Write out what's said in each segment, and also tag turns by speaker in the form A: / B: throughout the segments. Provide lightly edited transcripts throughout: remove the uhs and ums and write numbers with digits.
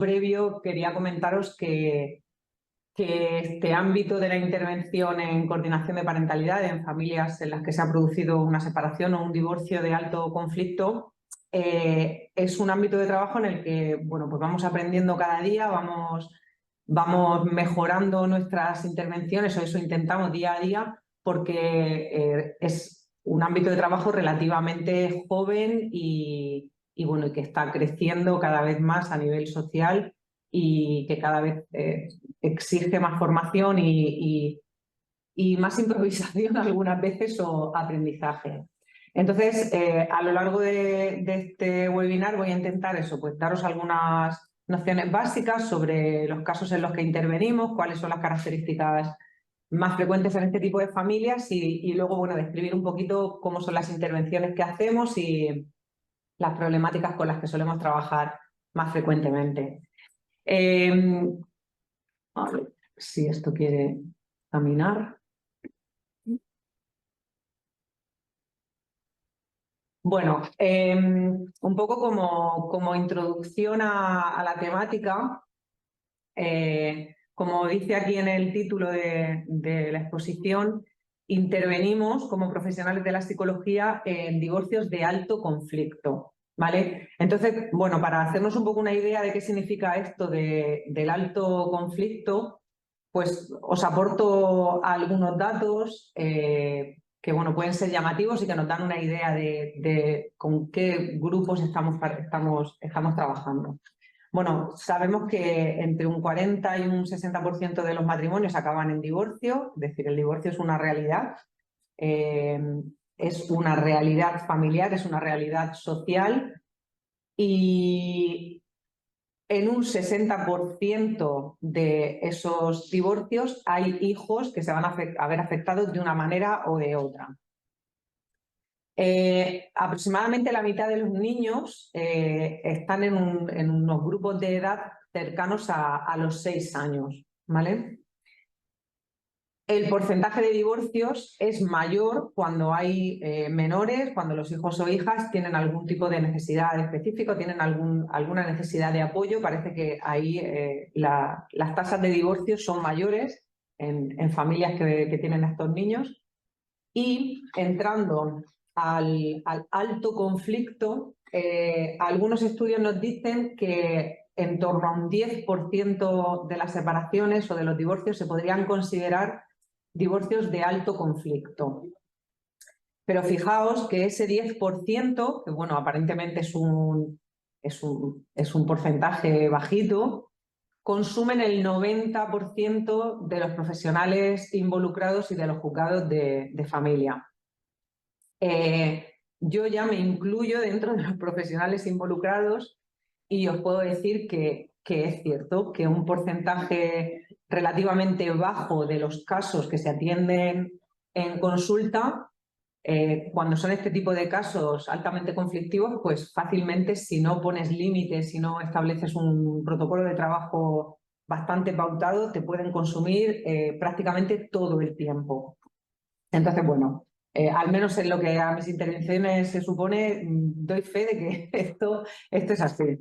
A: previo quería comentaros que este ámbito de la intervención en coordinación de parentalidad en familias en las que se ha producido una separación o un divorcio de alto conflicto es un ámbito de trabajo en el que pues vamos aprendiendo cada día, vamos mejorando nuestras intervenciones, o eso intentamos día a día, porque es un ámbito de trabajo relativamente joven y que está creciendo cada vez más a nivel social y que cada vez exige más formación y más improvisación algunas veces o aprendizaje. Entonces, a lo largo de este webinar voy a intentar pues daros algunas nociones básicas sobre los casos en los que intervenimos, cuáles son las características más frecuentes en este tipo de familias y luego, describir un poquito cómo son las intervenciones que hacemos y las problemáticas con las que solemos trabajar más frecuentemente. A ver si esto quiere caminar. Bueno, un poco como introducción a la temática, como dice aquí en el título de la exposición, intervenimos como profesionales de la psicología en divorcios de alto conflicto, ¿vale? Entonces, para hacernos un poco una idea de qué significa esto del alto conflicto, pues os aporto algunos datos que pueden ser llamativos y que nos dan una idea de con qué grupos estamos trabajando. Sabemos que entre un 40 y un 60% de los matrimonios acaban en divorcio, es decir, el divorcio es una realidad familiar, es una realidad social y en un 60% de esos divorcios hay hijos que se van a ver afectados de una manera o de otra. Aproximadamente la mitad de los niños están en unos grupos de edad cercanos a los 6 años, ¿vale? El porcentaje de divorcios es mayor cuando hay menores, cuando los hijos o hijas tienen algún tipo de necesidad específica, tienen alguna necesidad de apoyo. Parece que ahí las tasas de divorcios son mayores en familias que tienen a estos niños. Y entrando al alto conflicto, algunos estudios nos dicen que en torno a un 10% de las separaciones o de los divorcios se podrían considerar divorcios de alto conflicto. Pero fijaos que ese 10%, que aparentemente es un porcentaje bajito, consumen el 90% de los profesionales involucrados y de los juzgados de familia. Yo ya me incluyo dentro de los profesionales involucrados y os puedo decir que es cierto que un porcentaje relativamente bajo de los casos que se atienden en consulta, cuando son este tipo de casos altamente conflictivos, pues fácilmente, si no pones límites, si no estableces un protocolo de trabajo bastante pautado, te pueden consumir prácticamente todo el tiempo. Entonces, al menos en lo que a mis intervenciones se supone, doy fe de que esto es así.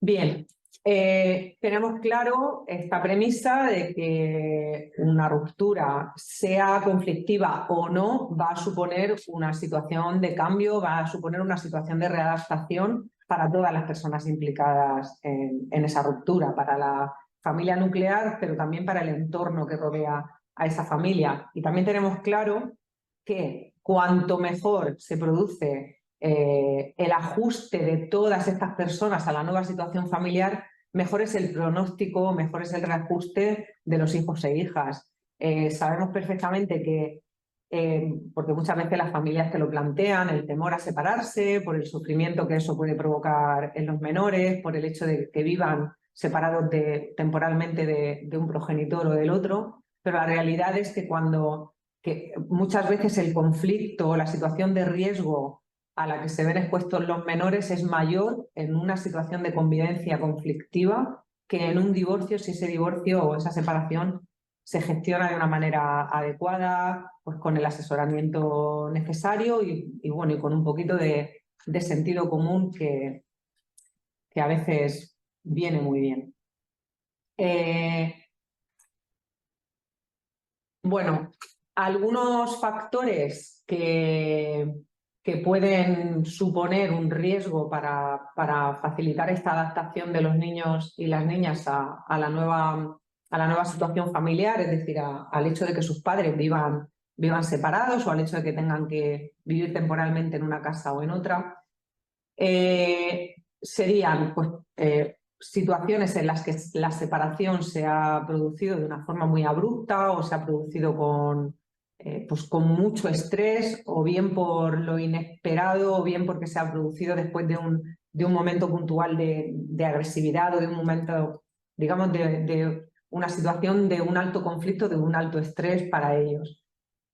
A: Bien, tenemos claro esta premisa de que una ruptura, sea conflictiva o no, va a suponer una situación de cambio, va a suponer una situación de readaptación para todas las personas implicadas en esa ruptura, para la familia nuclear, pero también para el entorno que rodea a esa familia. Y también tenemos claro que cuanto mejor se produce el ajuste de todas estas personas a la nueva situación familiar, mejor es el pronóstico, mejor es el reajuste de los hijos e hijas. Sabemos perfectamente que, porque muchas veces las familias te lo plantean, el temor a separarse, por el sufrimiento que eso puede provocar en los menores, por el hecho de que vivan separados temporalmente de un progenitor o del otro, pero la realidad es que muchas veces el conflicto o la situación de riesgo a la que se ven expuestos los menores es mayor en una situación de convivencia conflictiva que en un divorcio, si ese divorcio o esa separación se gestiona de una manera adecuada, pues con el asesoramiento necesario y con un poquito de sentido común que que a veces viene muy bien. Bueno, algunos factores que pueden suponer un riesgo para facilitar esta adaptación de los niños y las niñas a la nueva situación familiar, es decir, al hecho de que sus padres vivan separados o al hecho de que tengan que vivir temporalmente en una casa o en otra, serían pues, situaciones en las que la separación se ha producido de una forma muy abrupta o se ha producido pues con mucho estrés, o bien por lo inesperado o bien porque se ha producido después de un momento puntual de agresividad o de un momento, digamos, de una situación de un alto conflicto, de un alto estrés para ellos.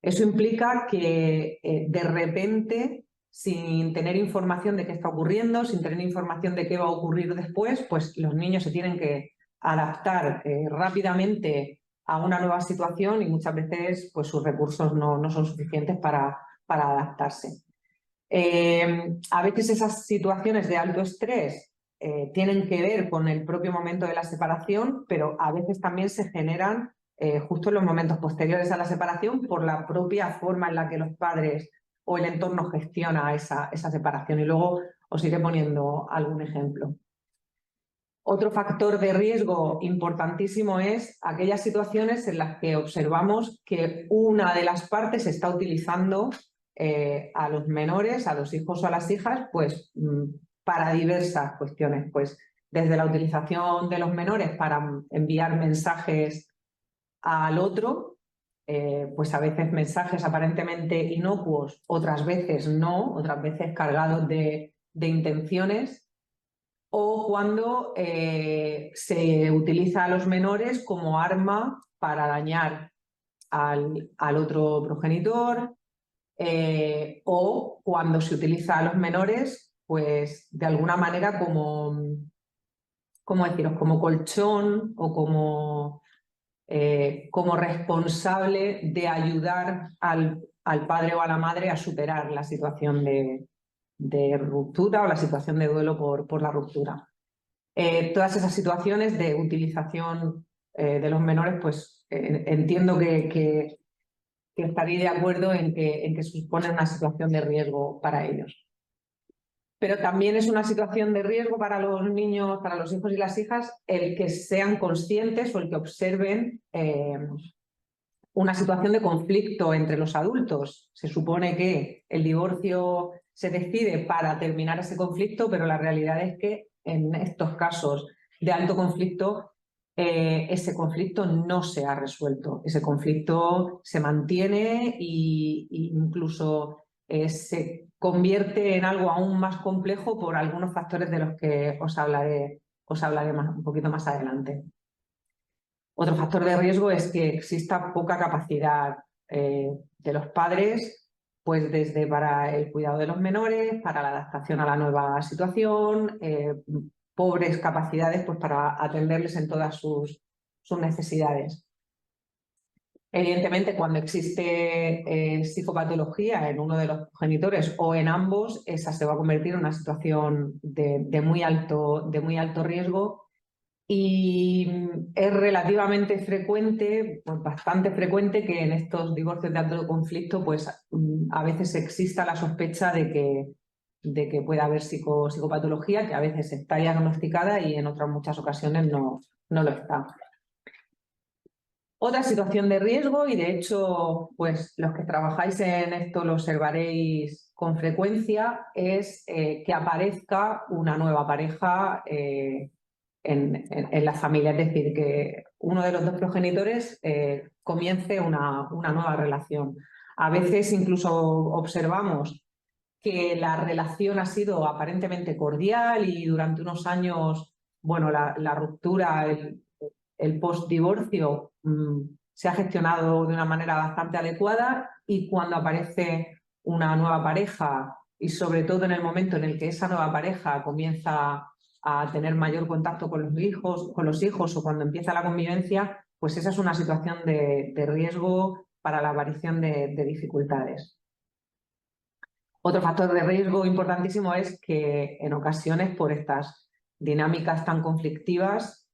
A: Eso implica que de repente, sin tener información de qué está ocurriendo, sin tener información de qué va a ocurrir después, pues los niños se tienen que adaptar rápidamente a una nueva situación y muchas veces pues, sus recursos no son suficientes para adaptarse. A veces esas situaciones de alto estrés tienen que ver con el propio momento de la separación, pero a veces también se generan justo en los momentos posteriores a la separación por la propia forma en la que los padres o el entorno gestiona esa separación. Y luego os iré poniendo algún ejemplo. Otro factor de riesgo importantísimo es aquellas situaciones en las que observamos que una de las partes está utilizando a los menores, a los hijos o a las hijas, pues para diversas cuestiones, pues desde la utilización de los menores para enviar mensajes al otro, pues a veces mensajes aparentemente inocuos, otras veces no, otras veces cargados de intenciones, o cuando se utiliza a los menores como arma para dañar al otro progenitor, o cuando se utiliza a los menores, pues de alguna manera ¿cómo deciros? Como colchón o como responsable de ayudar al padre o a la madre a superar la situación de ruptura o la situación de duelo por la ruptura. Todas esas situaciones de utilización de los menores, pues entiendo que estaría de acuerdo en que supone una situación de riesgo para ellos. Pero también es una situación de riesgo para los niños, para los hijos y las hijas, el que sean conscientes o el que observen una situación de conflicto entre los adultos. Se supone que el divorcio se decide para terminar ese conflicto, pero la realidad es que en estos casos de alto conflicto, ese conflicto no se ha resuelto. Ese conflicto se mantiene e incluso se convierte en algo aún más complejo por algunos factores de los que os hablaré un poquito más adelante. Otro factor de riesgo es que exista poca capacidad de los padres, pues desde para el cuidado de los menores, para la adaptación a la nueva situación, pobres capacidades pues, para atenderles en todas sus necesidades. Evidentemente, cuando existe psicopatología en uno de los progenitores o en ambos, esa se va a convertir en una situación de muy alto riesgo. Y es relativamente frecuente, pues bastante frecuente, que en estos divorcios de alto conflicto pues a veces exista la sospecha de que pueda haber psicopatología, que a veces está diagnosticada y en otras muchas ocasiones no lo está. Otra situación de riesgo, y de hecho pues los que trabajáis en esto lo observaréis con frecuencia, es que aparezca una nueva pareja en la familia, es decir, que uno de los dos progenitores comience una nueva relación. A veces incluso observamos que la relación ha sido aparentemente cordial y durante unos años, bueno, la ruptura, el post-divorcio se ha gestionado de una manera bastante adecuada, y cuando aparece una nueva pareja y sobre todo en el momento en el que esa nueva pareja comienza a tener mayor contacto con los hijos o cuando empieza la convivencia, pues esa es una situación de riesgo para la aparición de dificultades. Otro factor de riesgo importantísimo es que en ocasiones por estas dinámicas tan conflictivas,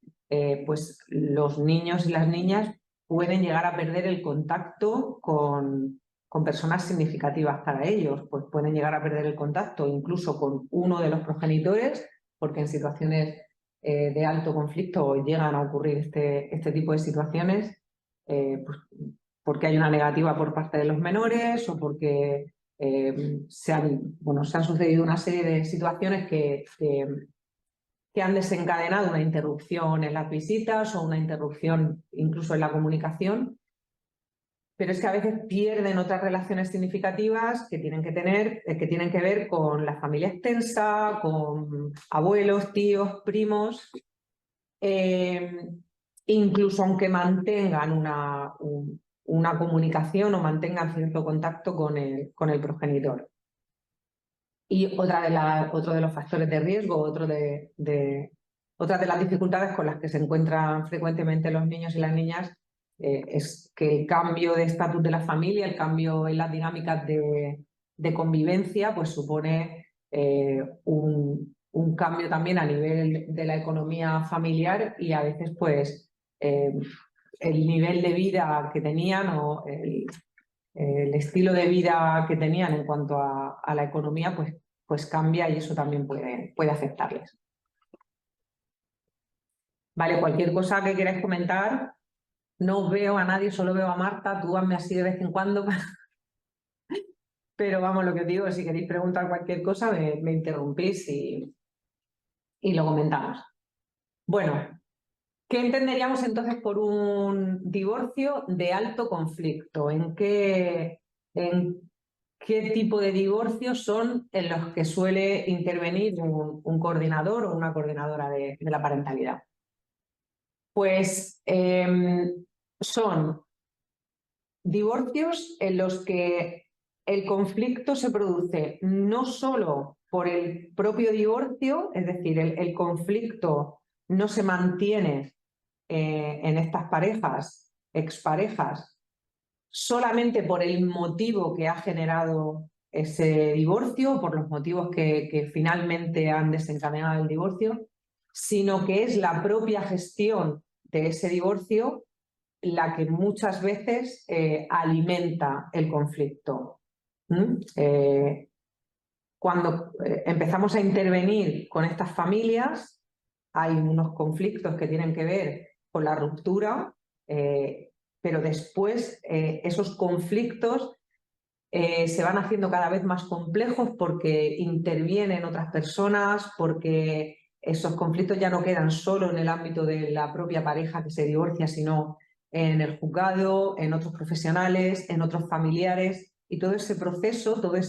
A: pues los niños y las niñas pueden llegar a perder el contacto con personas significativas para ellos, pues pueden llegar a perder el contacto incluso con uno de los progenitores, porque en situaciones de alto conflicto llegan a ocurrir este tipo de situaciones, pues porque hay una negativa por parte de los menores o porque se han sucedido una serie de situaciones que han desencadenado una interrupción en las visitas o una interrupción incluso en la comunicación, pero es que a veces pierden otras relaciones significativas que tienen que ver con la familia extensa, con abuelos, tíos, primos, incluso aunque mantengan una comunicación o mantengan cierto contacto con el progenitor. Y otro de los factores de riesgo, otra de las dificultades con las que se encuentran frecuentemente los niños y las niñas es que el cambio de estatus de la familia, el cambio en las dinámicas de convivencia, pues supone un cambio también a nivel de la economía familiar y a veces pues el nivel de vida que tenían o el estilo de vida que tenían en cuanto a la economía pues cambia y eso también puede afectarles. Vale, cualquier cosa que queráis comentar, no veo a nadie, solo veo a Marta, tú hazme así de vez en cuando, pero vamos, lo que os digo, si queréis preguntar cualquier cosa me interrumpís y lo comentamos. Bueno, ¿qué entenderíamos entonces por un divorcio de alto conflicto? ¿En qué tipo de divorcios son en los que suele intervenir un coordinador o una coordinadora de la parentalidad? Pues son divorcios en los que el conflicto se produce no solo por el propio divorcio, es decir, el conflicto no se mantiene en estas parejas, exparejas, solamente por el motivo que ha generado ese divorcio, por los motivos que finalmente han desencadenado el divorcio, sino que es la propia gestión de ese divorcio la que muchas veces alimenta el conflicto. Cuando empezamos a intervenir con estas familias, hay unos conflictos que tienen que ver con la ruptura, pero después esos conflictos se van haciendo cada vez más complejos porque intervienen otras personas, porque esos conflictos ya no quedan solo en el ámbito de la propia pareja que se divorcia, sino en el juzgado, en otros profesionales, en otros familiares, y todo ese proceso, toda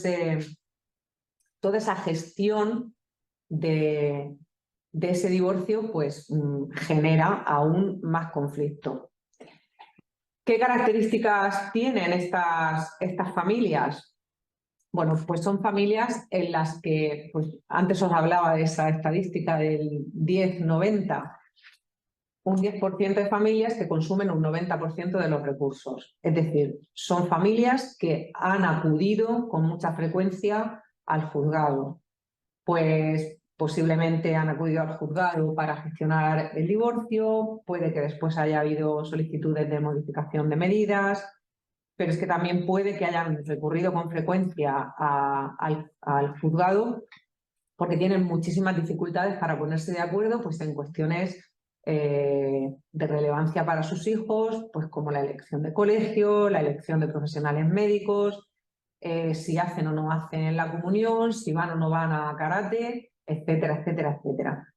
A: esa gestión de ese divorcio pues genera aún más conflicto. ¿Qué características tienen estas familias? Bueno, pues son familias en las que, pues antes os hablaba de esa estadística del 10-90, un 10% de familias que consumen un 90% de los recursos. Es decir, son familias que han acudido con mucha frecuencia al juzgado. Pues posiblemente han acudido al juzgado para gestionar el divorcio, puede que después haya habido solicitudes de modificación de medidas, pero es que también puede que hayan recurrido con frecuencia al juzgado porque tienen muchísimas dificultades para ponerse de acuerdo pues, en cuestiones de relevancia para sus hijos, pues como la elección de colegio, la elección de profesionales médicos, si hacen o no hacen la comunión, si van o no van a karate, etcétera, etcétera, etcétera.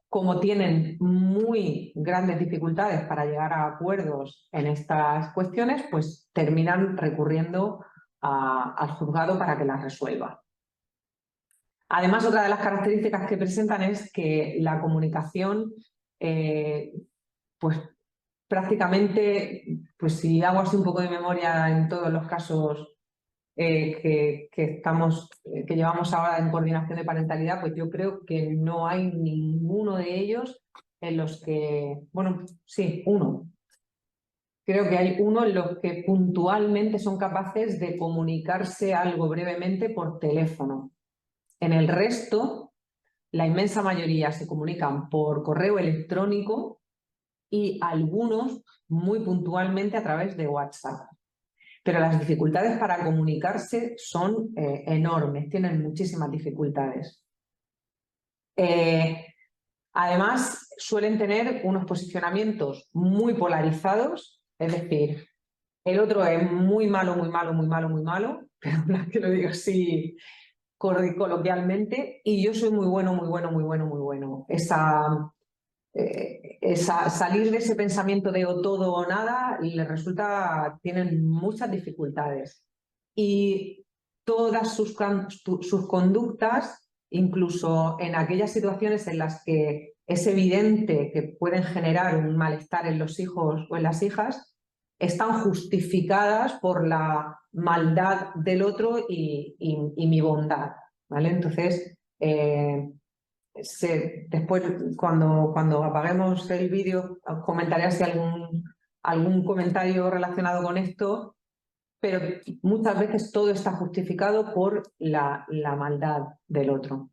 A: Como tienen muy grandes dificultades para llegar a acuerdos en estas cuestiones, pues terminan recurriendo al juzgado para que las resuelva. Además, otra de las características que presentan es que la comunicación, pues prácticamente, pues si hago así un poco de memoria en todos los casos que llevamos ahora en coordinación de parentalidad, pues yo creo que no hay ninguno de ellos en los que, bueno, sí, uno. Creo que hay uno en los que puntualmente son capaces de comunicarse algo brevemente por teléfono. En el resto, la inmensa mayoría se comunican por correo electrónico y algunos muy puntualmente a través de WhatsApp. Pero las dificultades para comunicarse son enormes, tienen muchísimas dificultades. Además, suelen tener unos posicionamientos muy polarizados, es decir, el otro es muy malo, muy malo, muy malo, muy malo, perdona que lo digo así coloquialmente, y yo soy muy bueno, muy bueno, muy bueno, muy bueno. Salir de ese pensamiento de o todo o nada les resulta, tienen muchas dificultades. Y todas sus conductas, incluso en aquellas situaciones en las que es evidente que pueden generar un malestar en los hijos o en las hijas, están justificadas por la maldad del otro y mi bondad, ¿vale? Entonces, después, cuando apaguemos el vídeo, comentaré así algún comentario relacionado con esto, pero muchas veces todo está justificado por la maldad del otro.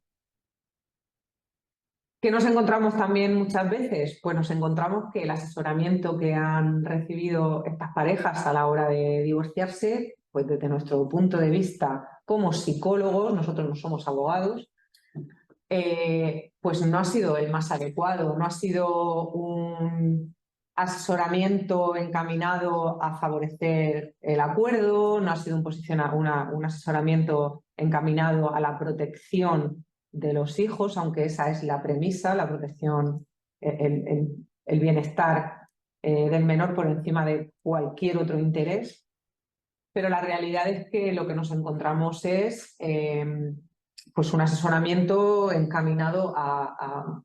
A: ¿Qué nos encontramos también muchas veces? Pues nos encontramos que el asesoramiento que han recibido estas parejas a la hora de divorciarse, pues desde nuestro punto de vista como psicólogos, nosotros no somos abogados, pues no ha sido el más adecuado, no ha sido un asesoramiento encaminado a favorecer el acuerdo, no ha sido un asesoramiento encaminado a la protección de los hijos, aunque esa es la premisa, la protección, el bienestar del menor por encima de cualquier otro interés. Pero la realidad es que lo que nos encontramos es pues un asesoramiento encaminado a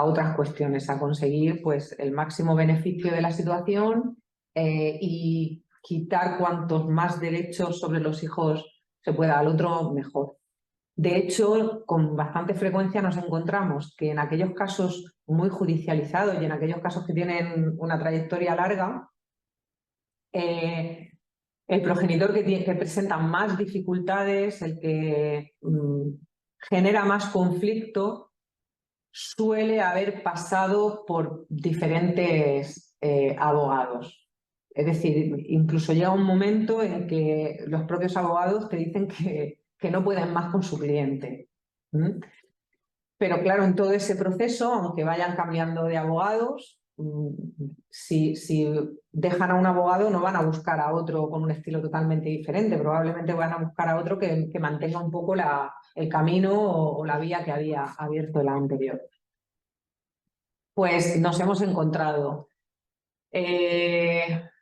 A: otras cuestiones, a conseguir pues, el máximo beneficio de la situación y quitar cuantos más derechos sobre los hijos se pueda al otro, mejor. De hecho, con bastante frecuencia nos encontramos que en aquellos casos muy judicializados y en aquellos casos que tienen una trayectoria larga, el progenitor que presenta más dificultades, el que genera más conflicto, suele haber pasado por diferentes abogados. Es decir, incluso llega un momento en que los propios abogados te dicen que no pueden más con su cliente. Pero claro, en todo ese proceso, aunque vayan cambiando de abogados, si dejan a un abogado no van a buscar a otro con un estilo totalmente diferente, probablemente van a buscar a otro que mantenga un poco el camino o la vía que había abierto el anterior. Pues nos hemos encontrado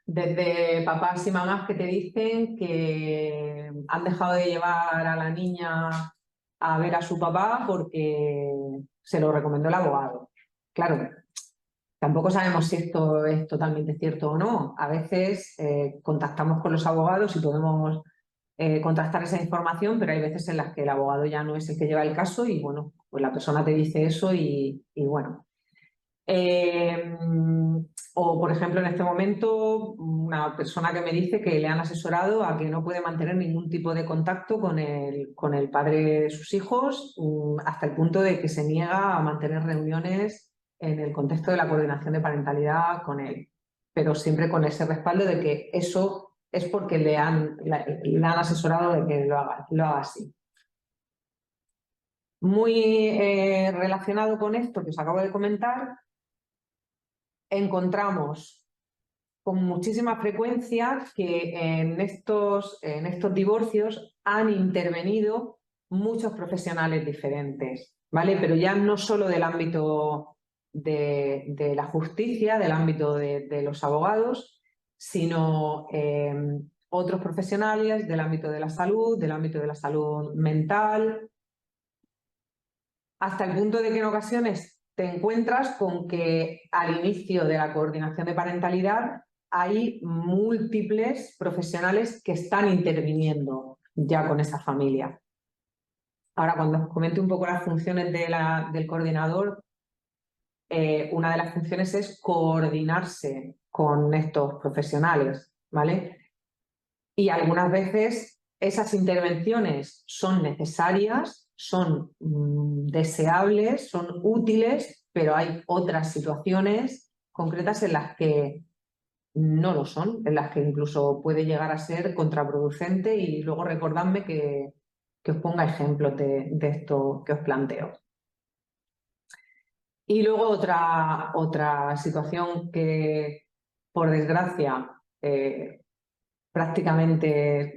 A: desde papás y mamás que te dicen que han dejado de llevar a la niña a ver a su papá porque se lo recomendó el abogado. Claro, tampoco sabemos si esto es totalmente cierto o no. A veces contactamos con los abogados y podemos contrastar esa información, pero hay veces en las que el abogado ya no es el que lleva el caso y bueno, pues la persona te dice eso y bueno. O, por ejemplo, en este momento, una persona que me dice que le han asesorado a que no puede mantener ningún tipo de contacto con el padre de sus hijos, hasta el punto de que se niega a mantener reuniones en el contexto de la coordinación de parentalidad con él, pero siempre con ese respaldo de que eso es porque le han asesorado de que lo haga así. Muy relacionado con esto que os acabo de comentar, encontramos con muchísima frecuencia que en estos divorcios han intervenido muchos profesionales diferentes, ¿vale? Pero ya no solo del ámbito de la justicia, del ámbito de los abogados, sino otros profesionales del ámbito de la salud mental, hasta el punto de que en ocasiones te encuentras con que al inicio de la coordinación de parentalidad hay múltiples profesionales que están interviniendo ya con esa familia. Ahora, cuando os comente un poco las funciones del coordinador, una de las funciones es coordinarse con estos profesionales, ¿vale? Y algunas veces esas intervenciones son necesarias, son deseables, son útiles, pero hay otras situaciones concretas en las que no lo son, en las que incluso puede llegar a ser contraproducente, y luego recordadme que os ponga ejemplos de esto que os planteo. Y luego otra situación que, por desgracia, prácticamente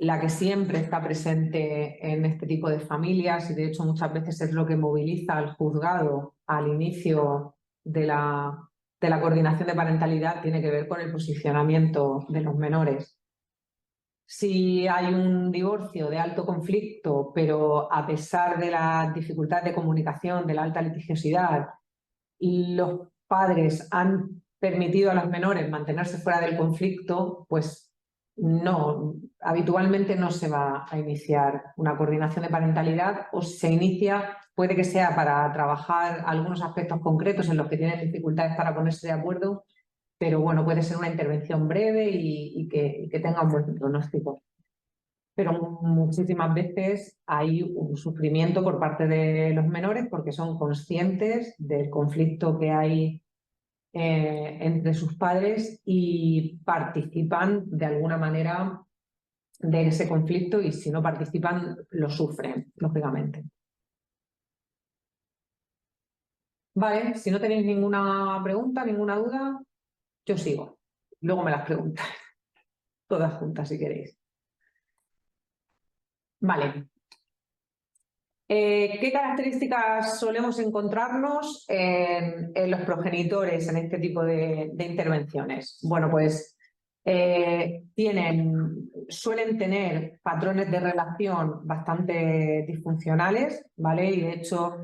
A: la que siempre está presente en este tipo de familias, y de hecho muchas veces es lo que moviliza al juzgado al inicio de la coordinación de parentalidad, tiene que ver con el posicionamiento de los menores. Si hay un divorcio de alto conflicto, pero a pesar de la dificultad de comunicación, de la alta litigiosidad, los padres han permitido a los menores mantenerse fuera del conflicto, pues no, habitualmente no se va a iniciar una coordinación de parentalidad, o si se inicia, puede que sea para trabajar algunos aspectos concretos en los que tienen dificultades para ponerse de acuerdo, pero bueno, puede ser una intervención breve y que tenga un buen pronóstico. Pero muchísimas veces hay un sufrimiento por parte de los menores porque son conscientes del conflicto que hay entre sus padres y participan de alguna manera de ese conflicto, y si no participan lo sufren, lógicamente. Vale, si no tenéis ninguna pregunta, ninguna duda, yo sigo. Luego me las preguntáis, todas juntas si queréis. Vale. ¿Qué características solemos encontrarnos en los progenitores en este tipo de intervenciones? Bueno, pues suelen tener patrones de relación bastante disfuncionales, ¿vale? Y de hecho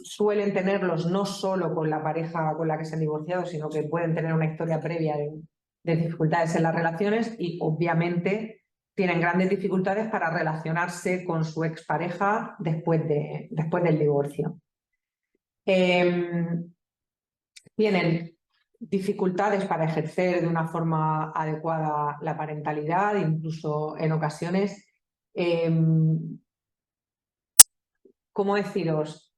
A: suelen tenerlos no solo con la pareja con la que se han divorciado, sino que pueden tener una historia previa de dificultades en las relaciones, y obviamente tienen grandes dificultades para relacionarse con su expareja después del divorcio. Tienen dificultades para ejercer de una forma adecuada la parentalidad, incluso en ocasiones, ¿cómo deciros?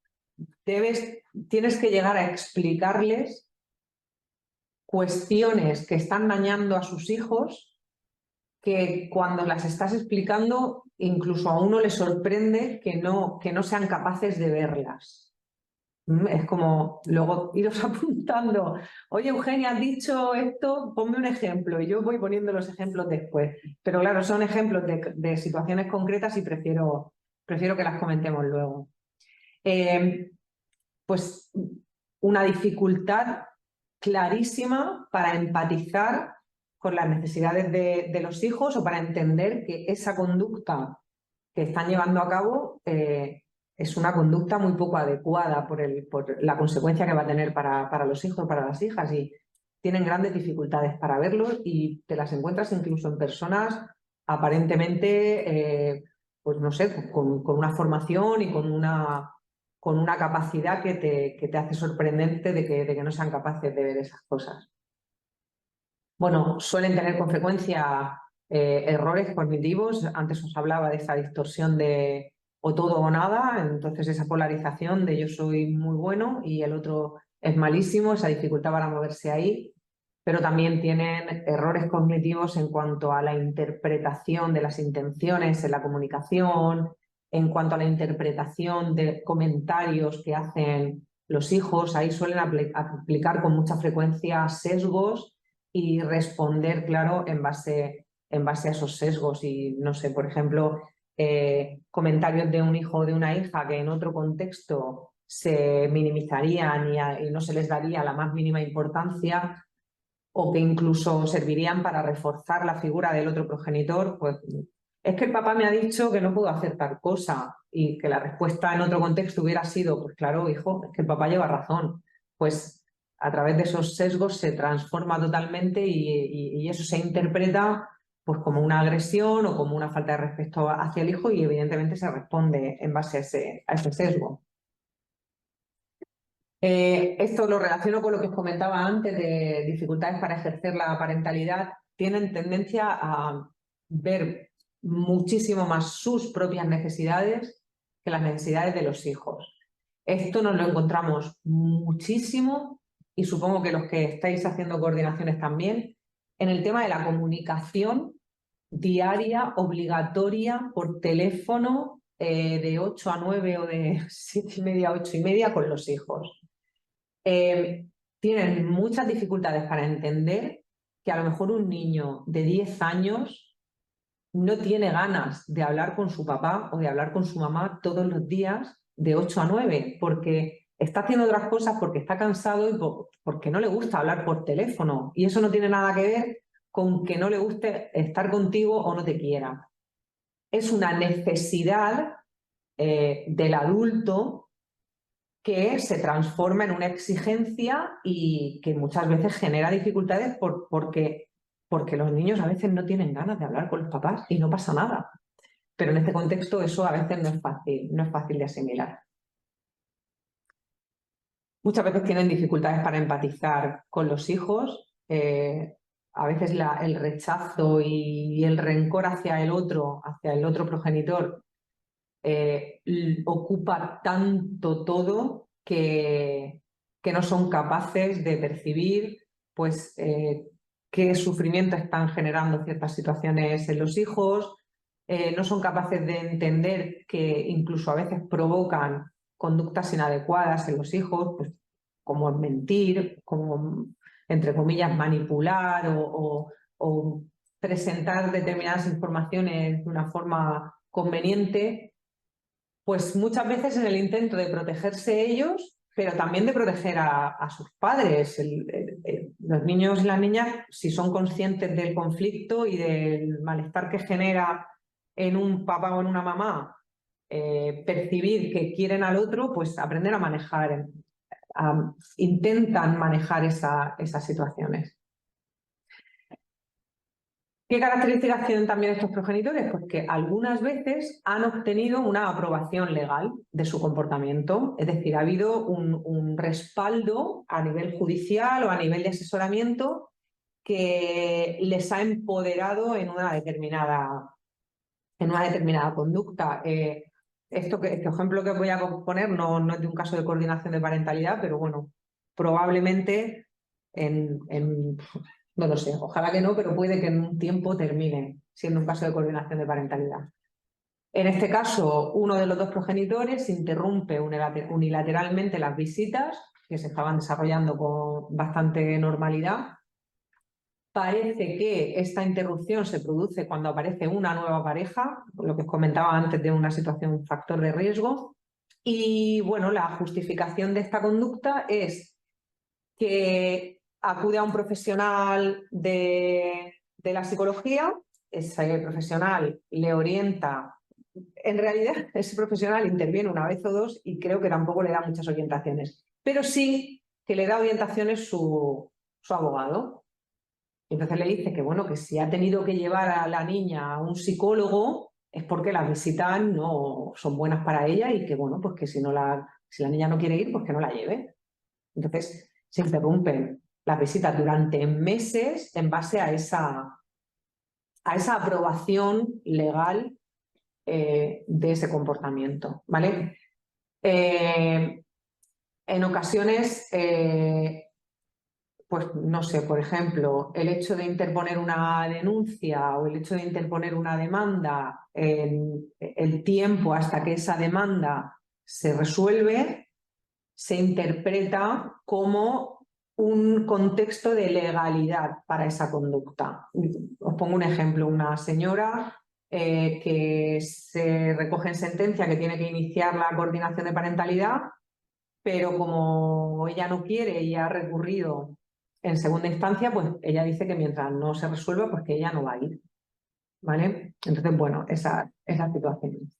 A: Tienes que llegar a explicarles cuestiones que están dañando a sus hijos, que cuando las estás explicando incluso a uno le sorprende que no sean capaces de verlas. Es como luego iros apuntando, oye Eugenia, has dicho esto, ponme un ejemplo, y yo voy poniendo los ejemplos después. Pero claro, son ejemplos de situaciones concretas y prefiero que las comentemos luego. Pues una dificultad clarísima para empatizar con las necesidades de los hijos, o para entender que esa conducta que están llevando a cabo es una conducta muy poco adecuada por la consecuencia que va a tener para los hijos, para las hijas, y tienen grandes dificultades para verlo, y te las encuentras incluso en personas aparentemente, pues no sé, con una formación y con una capacidad que te hace sorprendente de que no sean capaces de ver esas cosas. Bueno, suelen tener con frecuencia errores cognitivos. Antes os hablaba de esa distorsión de o todo o nada, entonces esa polarización de yo soy muy bueno y el otro es malísimo, esa dificultad para moverse ahí. Pero también tienen errores cognitivos en cuanto a la interpretación de las intenciones en la comunicación, en cuanto a la interpretación de comentarios que hacen los hijos. Ahí suelen aplicar con mucha frecuencia sesgos y responder, claro, en base a esos sesgos. Y no sé, por ejemplo, comentarios de un hijo o de una hija que en otro contexto se minimizarían y no se les daría la más mínima importancia, o que incluso servirían para reforzar la figura del otro progenitor, pues es que el papá me ha dicho que no puedo hacer tal cosa, y que la respuesta en otro contexto hubiera sido, pues claro, hijo, es que el papá lleva razón. Pues a través de esos sesgos se transforma totalmente y eso se interpreta pues como una agresión o como una falta de respeto hacia el hijo, y evidentemente se responde en base a ese sesgo. Esto lo relaciono con lo que os comentaba antes de dificultades para ejercer la parentalidad. Tienen tendencia a ver muchísimo más sus propias necesidades que las necesidades de los hijos. Esto nos lo encontramos muchísimo, y supongo que los que estáis haciendo coordinaciones también, en el tema de la comunicación diaria, obligatoria, por teléfono, de 8 a 9 o de 7:30 a 8:30 con los hijos. Tienen muchas dificultades para entender que a lo mejor un niño de 10 años no tiene ganas de hablar con su papá o de hablar con su mamá todos los días de 8 a 9, porque está haciendo otras cosas, porque está cansado y porque no le gusta hablar por teléfono. Y eso no tiene nada que ver con que no le guste estar contigo o no te quiera. Es una necesidad del adulto que se transforma en una exigencia y que muchas veces genera dificultades porque los niños a veces no tienen ganas de hablar con los papás y no pasa nada. Pero en este contexto eso a veces no es fácil de asimilar. Muchas veces tienen dificultades para empatizar con los hijos. A veces el rechazo y el rencor hacia el otro progenitor, ocupa tanto todo que no son capaces de percibir pues, qué sufrimiento están generando ciertas situaciones en los hijos, no son capaces de entender que incluso a veces provocan conductas inadecuadas en los hijos, pues, como mentir, como, entre comillas, manipular o presentar determinadas informaciones de una forma conveniente, pues muchas veces en el intento de protegerse ellos, pero también de proteger a sus padres. Los niños y las niñas, si son conscientes del conflicto y del malestar que genera en un papá o en una mamá, percibir que quieren al otro, pues aprender a manejar, intentan manejar esas situaciones. ¿Qué características tienen también estos progenitores? Pues que algunas veces han obtenido una aprobación legal de su comportamiento, es decir, ha habido un respaldo a nivel judicial o a nivel de asesoramiento que les ha empoderado en una determinada conducta. Este ejemplo que os voy a poner no es de un caso de coordinación de parentalidad, pero bueno, probablemente no lo sé, ojalá que no, pero puede que en un tiempo termine siendo un caso de coordinación de parentalidad. En este caso, uno de los dos progenitores interrumpe unilateralmente las visitas que se estaban desarrollando con bastante normalidad. Parece que esta interrupción se produce cuando aparece una nueva pareja, lo que os comentaba antes de una situación, un factor de riesgo. Y bueno, la justificación de esta conducta es que acude a un profesional de la psicología, ese profesional le orienta. En realidad, ese profesional interviene una vez o dos y creo que tampoco le da muchas orientaciones, pero sí que le da orientaciones su abogado. Entonces le dice que, bueno, que si ha tenido que llevar a la niña a un psicólogo es porque las visitas no son buenas para ella y que, bueno, pues que si la niña no quiere ir, pues que no la lleve. Entonces se interrumpen las visitas durante meses en base a esa aprobación legal de ese comportamiento, ¿vale? En ocasiones, pues no sé, por ejemplo, el hecho de interponer una denuncia o el hecho de interponer una demanda, el tiempo hasta que esa demanda se resuelve, se interpreta como un contexto de legalidad para esa conducta. Os pongo un ejemplo, una señora que se recoge en sentencia que tiene que iniciar la coordinación de parentalidad, pero como ella no quiere y ha recurrido en segunda instancia, pues ella dice que mientras no se resuelva, pues que ella no va a ir. ¿Vale? Entonces, bueno, esa es la situación.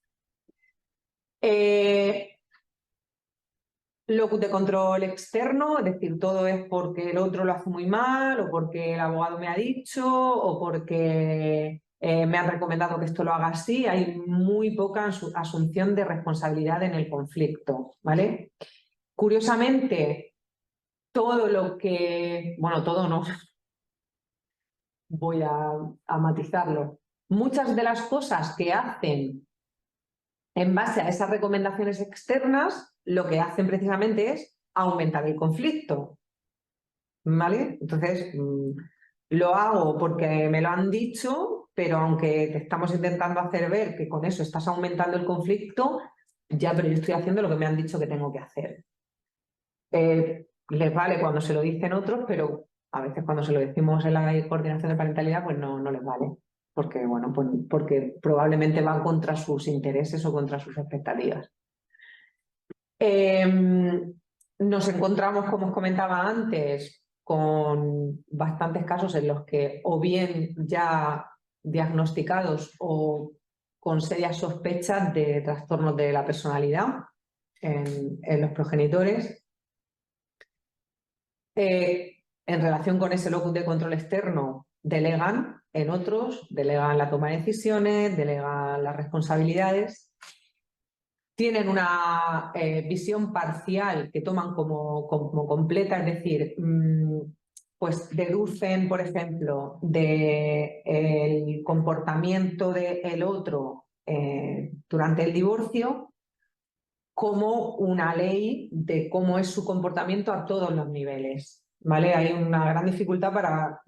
A: Locus de control externo, es decir, todo es porque el otro lo hace muy mal o porque el abogado me ha dicho o porque me han recomendado que esto lo haga así. Hay muy poca asunción de responsabilidad en el conflicto, ¿vale? Curiosamente, todo lo que... Bueno, todo no. Voy a matizarlo. muchas de las cosas que hacen en base a esas recomendaciones externas, lo que hacen precisamente es aumentar el conflicto, ¿vale? Entonces, lo hago porque me lo han dicho, pero aunque te estamos intentando hacer ver que con eso estás aumentando el conflicto, ya, pero yo estoy haciendo lo que me han dicho que tengo que hacer. Les vale cuando se lo dicen otros, pero a veces cuando se lo decimos en la coordinación de parentalidad, pues no les vale. Porque, bueno, pues porque probablemente van contra sus intereses o contra sus expectativas. Nos encontramos, como os comentaba antes, con bastantes casos en los que o bien ya diagnosticados o con serias sospechas de trastornos de la personalidad en los progenitores. En relación con ese locus de control externo, delegan en otros, delegan la toma de decisiones, delegan las responsabilidades. Tienen una visión parcial que toman como completa, es decir, pues deducen, por ejemplo, del comportamiento del otro durante el divorcio como una ley de cómo es su comportamiento a todos los niveles, ¿vale? Hay una gran dificultad para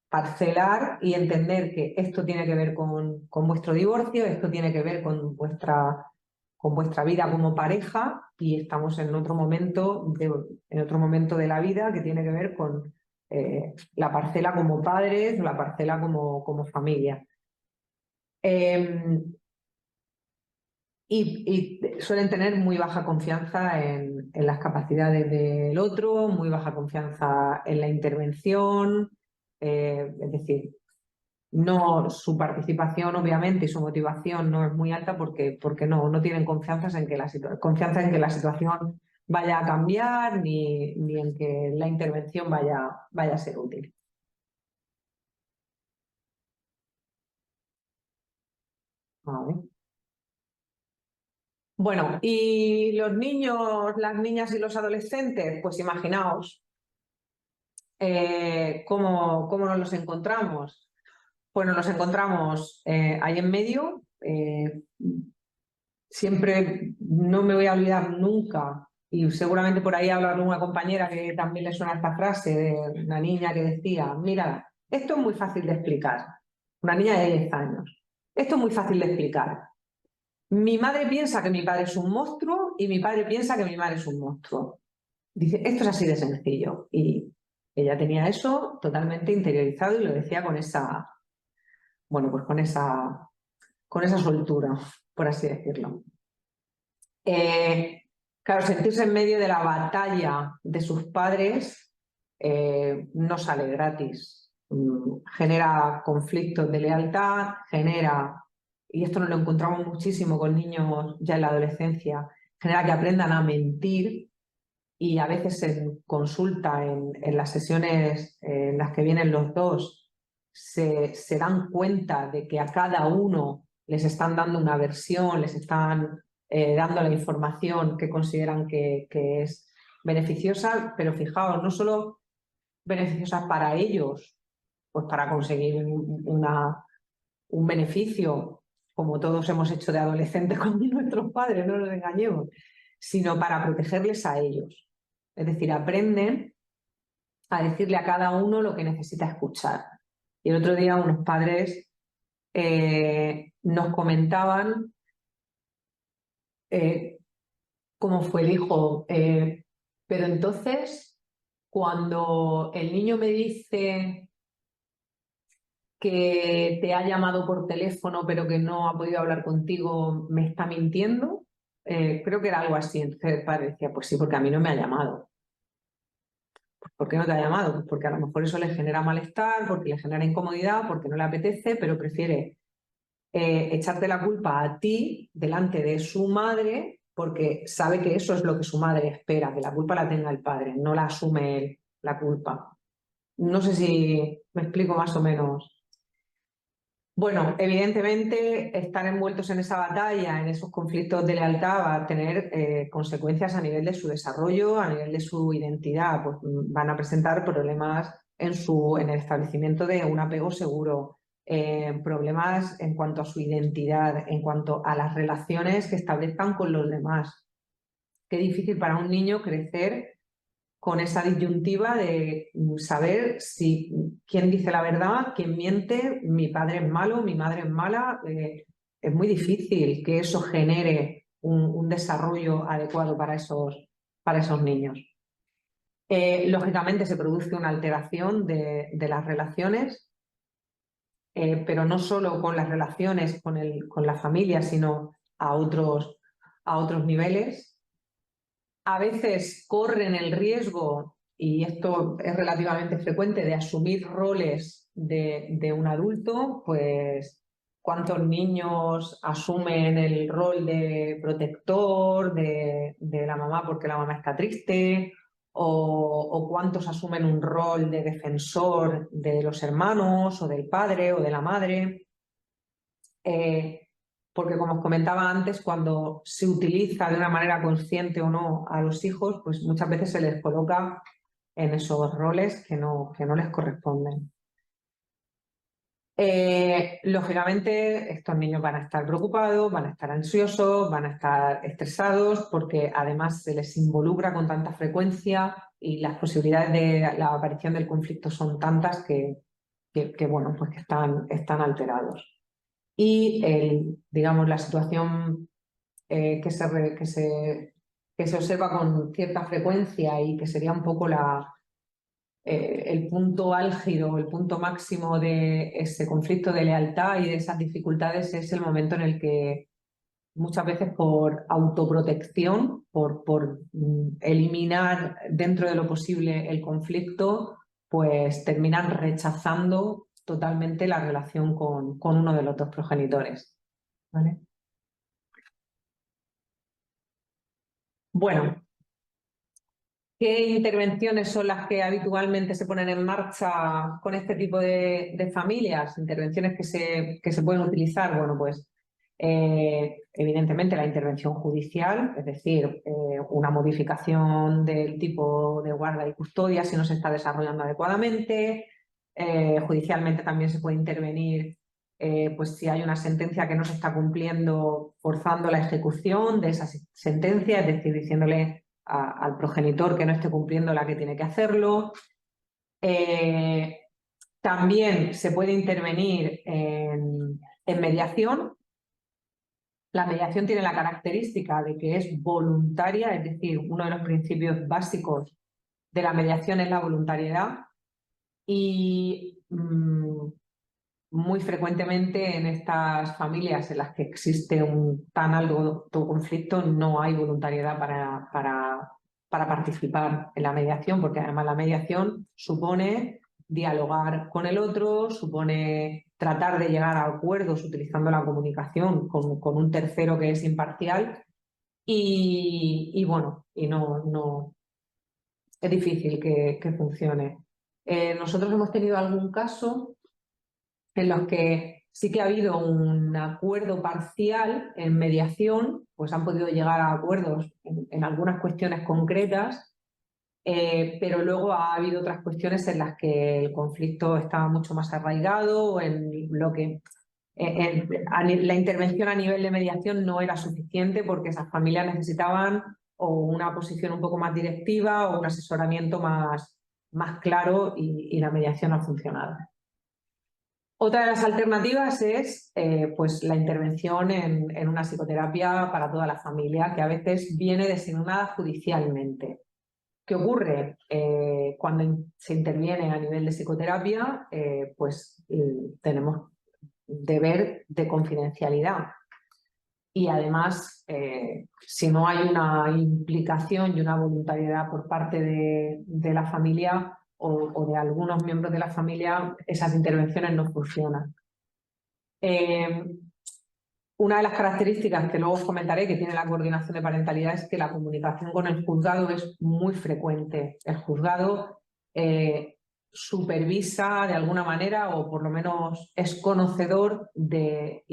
A: parcelar y entender que esto tiene que ver con vuestro divorcio, esto tiene que ver con vuestra vida como pareja y estamos en otro momento de la vida que tiene que ver con la parcela como padres o la parcela como familia. Y suelen tener muy baja confianza en las capacidades del otro, muy baja confianza en la intervención, es decir, no, su participación obviamente y su motivación no es muy alta porque no tienen confianza en que la situación vaya a cambiar ni en que la intervención vaya a ser útil. A ver. Bueno, y los niños, las niñas y los adolescentes, pues imaginaos cómo nos los encontramos. Pues nos los encontramos ahí en medio. Siempre no me voy a olvidar nunca, y seguramente por ahí habla alguna compañera que también le suena esta frase de una niña que decía, mira, esto es muy fácil de explicar. Una niña de 10 años. Esto es muy fácil de explicar. Mi madre piensa que mi padre es un monstruo y mi padre piensa que mi madre es un monstruo. Dice, esto es así de sencillo. Y ella tenía eso totalmente interiorizado y lo decía con esa, bueno, pues con esa soltura, por así decirlo. Claro, sentirse en medio de la batalla de sus padres no sale gratis. Genera conflictos de lealtad, y esto nos lo encontramos muchísimo con niños ya en la adolescencia, genera que aprendan a mentir. Y a veces en consulta, en las sesiones en las que vienen los dos, se dan cuenta de que a cada uno les están dando una versión, les están dando la información que consideran que es beneficiosa, pero fijaos, no solo beneficiosa para ellos, pues para conseguir un beneficio, como todos hemos hecho de adolescentes con nuestros padres, no nos engañemos, sino para protegerles a ellos. Es decir, aprenden a decirle a cada uno lo que necesita escuchar. Y el otro día unos padres nos comentaban cómo fue el hijo. Pero entonces, cuando el niño me dice que te ha llamado por teléfono pero que no ha podido hablar contigo, ¿me está mintiendo? Creo que era algo así. Entonces el padre decía, pues sí, porque a mí no me ha llamado. ¿Por qué no te ha llamado? Pues porque a lo mejor eso le genera malestar, porque le genera incomodidad, porque no le apetece, pero prefiere echarte la culpa a ti delante de su madre porque sabe que eso es lo que su madre espera, que la culpa la tenga el padre, no la asume él, la culpa. No sé si me explico más o menos. Bueno, evidentemente estar envueltos en esa batalla, en esos conflictos de lealtad, va a tener consecuencias a nivel de su desarrollo, a nivel de su identidad. Pues van a presentar problemas en el establecimiento de un apego seguro, problemas en cuanto a su identidad, en cuanto a las relaciones que establezcan con los demás. Qué difícil para un niño crecer con esa disyuntiva de saber quién dice la verdad, quién miente, mi padre es malo, mi madre es mala. Es muy difícil que eso genere un desarrollo adecuado para esos niños. Lógicamente se produce una alteración de las relaciones, pero no solo con las relaciones con la familia, sino a otros niveles. A veces corren el riesgo, y esto es relativamente frecuente, de asumir roles de un adulto. Pues cuántos niños asumen el rol de protector de la mamá porque la mamá está triste, o cuántos asumen un rol de defensor de los hermanos o del padre o de la madre. Porque, como os comentaba antes, cuando se utiliza de una manera consciente o no a los hijos, pues muchas veces se les coloca en esos roles que no les corresponden. Lógicamente, estos niños van a estar preocupados, van a estar ansiosos, van a estar estresados, porque además se les involucra con tanta frecuencia y las posibilidades de la aparición del conflicto son tantas que bueno, pues que están alterados. Y digamos, la situación que se observa con cierta frecuencia y que sería un poco el punto álgido, el punto máximo de ese conflicto de lealtad y de esas dificultades, es el momento en el que muchas veces, por autoprotección, por eliminar dentro de lo posible el conflicto, pues terminan rechazando totalmente la relación con uno de los dos progenitores. ¿Vale? Bueno, ¿qué intervenciones son las que habitualmente se ponen en marcha con este tipo de familias? Intervenciones que se pueden utilizar. Bueno, pues evidentemente la intervención judicial, es decir, una modificación del tipo de guarda y custodia si no se está desarrollando adecuadamente. Judicialmente también se puede intervenir pues si hay una sentencia que no se está cumpliendo, forzando la ejecución de esa sentencia, es decir, diciéndole al progenitor que no esté cumpliendo la que tiene que hacerlo. También se puede intervenir en mediación. La mediación tiene la característica de que es voluntaria, es decir, uno de los principios básicos de la mediación es la voluntariedad, y muy frecuentemente en estas familias en las que existe un tan alto conflicto no hay voluntariedad para participar en la mediación, porque además la mediación supone dialogar con el otro, supone tratar de llegar a acuerdos utilizando la comunicación con un tercero que es imparcial, y bueno, y no es difícil que funcione. Nosotros hemos tenido algún caso en los que sí que ha habido un acuerdo parcial en mediación, pues han podido llegar a acuerdos en algunas cuestiones concretas, pero luego ha habido otras cuestiones en las que el conflicto estaba mucho más arraigado, en lo que la intervención a nivel de mediación no era suficiente porque esas familias necesitaban o una posición un poco más directiva o un asesoramiento más claro, y la mediación ha funcionado. Otra de las alternativas es pues la intervención en una psicoterapia para toda la familia, que a veces viene designada judicialmente. ¿Qué ocurre? Cuando se interviene a nivel de psicoterapia, pues tenemos deber de confidencialidad. Y además, si no hay una implicación y una voluntariedad por parte de la familia o de algunos miembros de la familia, esas intervenciones no funcionan. Una de las características que luego os comentaré que tiene la coordinación de parentalidad es que la comunicación con el juzgado es muy frecuente. El juzgado supervisa de alguna manera, o por lo menos es conocedor de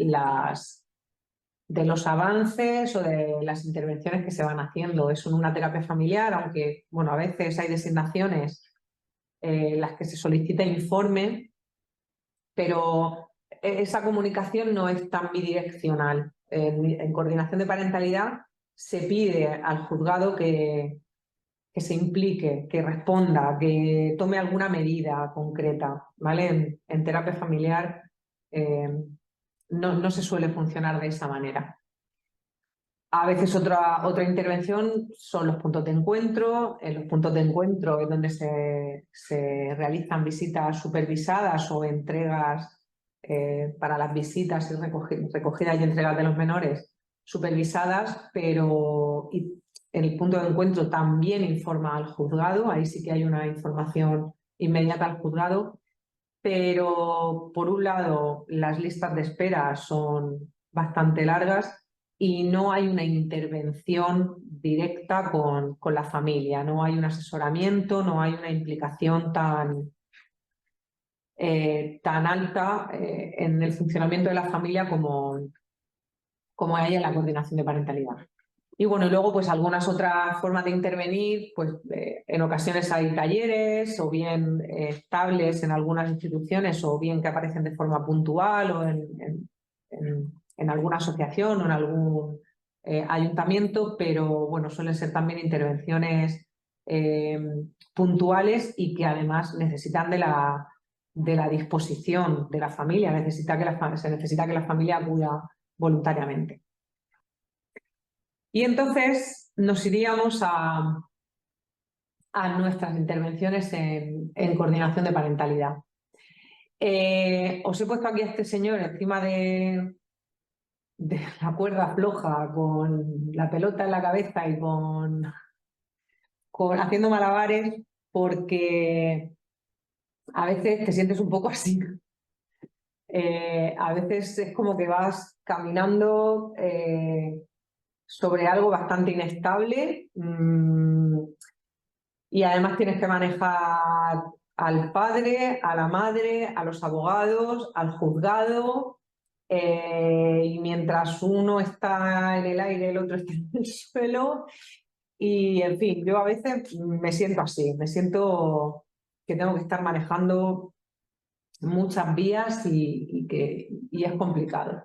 A: los avances o de las intervenciones que se van haciendo. Es una terapia familiar, aunque bueno, a veces hay designaciones en las que se solicita informe, pero esa comunicación no es tan bidireccional. En coordinación de parentalidad se pide al juzgado que se implique, que responda, que tome alguna medida concreta, ¿vale? En terapia familiar no se suele funcionar de esa manera. A veces otra intervención son los puntos de encuentro. En los puntos de encuentro es donde se realizan visitas supervisadas o entregas para las visitas y recogidas y entregas de los menores supervisadas, pero en el punto de encuentro también informa al juzgado. Ahí sí que hay una información inmediata al juzgado, pero por un lado las listas de espera son bastante largas y no hay una intervención directa con la familia, no hay un asesoramiento, no hay una implicación tan alta en el funcionamiento de la familia como hay en la coordinación de parentalidad. Y bueno, y luego pues algunas otras formas de intervenir, pues en ocasiones hay talleres o bien estables en algunas instituciones o bien que aparecen de forma puntual o en alguna asociación o en algún ayuntamiento, pero bueno, suelen ser también intervenciones puntuales y que además necesitan de la disposición de la familia, se necesita que la familia acuda voluntariamente. Y entonces nos iríamos a nuestras intervenciones en coordinación de parentalidad. Os he puesto aquí a este señor encima de la cuerda floja con la pelota en la cabeza y haciendo malabares porque a veces te sientes un poco así. A veces es como que vas caminando sobre algo bastante inestable. Y además tienes que manejar al padre, a la madre, a los abogados, al juzgado, y mientras uno está en el aire, el otro está en el suelo. Y en fin, yo a veces me siento así, me siento que tengo que estar manejando muchas vías y es complicado.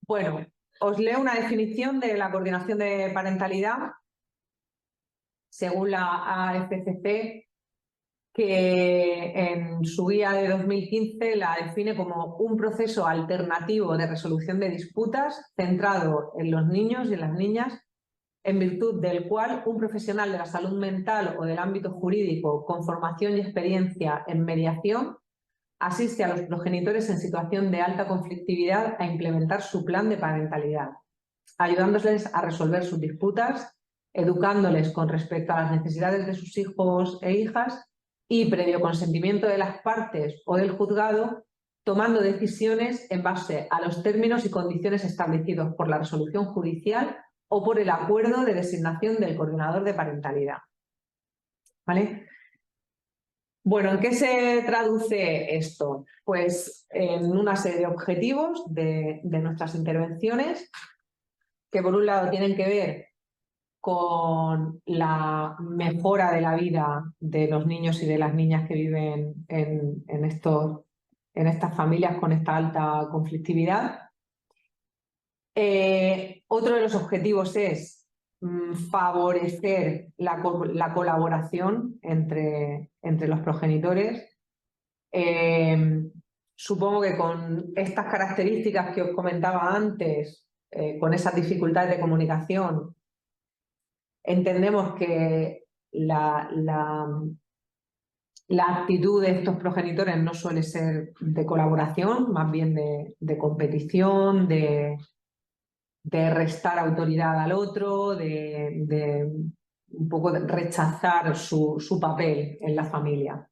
A: Bueno, os leo una definición de la coordinación de parentalidad según la AFCC, que en su guía de 2015 la define como un proceso alternativo de resolución de disputas centrado en los niños y en las niñas, en virtud del cual un profesional de la salud mental o del ámbito jurídico con formación y experiencia en mediación asiste a los progenitores en situación de alta conflictividad a implementar su plan de parentalidad, ayudándoles a resolver sus disputas, educándoles con respecto a las necesidades de sus hijos e hijas y, previo consentimiento de las partes o del juzgado, tomando decisiones en base a los términos y condiciones establecidos por la resolución judicial o por el acuerdo de designación del coordinador de parentalidad. ¿Vale? Bueno, ¿en qué se traduce esto? Pues en una serie de objetivos de nuestras intervenciones, que por un lado tienen que ver con la mejora de la vida de los niños y de las niñas que viven en estas familias con esta alta conflictividad. Otro de los objetivos es favorecer la colaboración entre los progenitores. Supongo que con estas características que os comentaba antes, con esas dificultades de comunicación, entendemos que la actitud de estos progenitores no suele ser de colaboración, más bien de competición, de restar autoridad al otro, de un poco de rechazar su papel en la familia.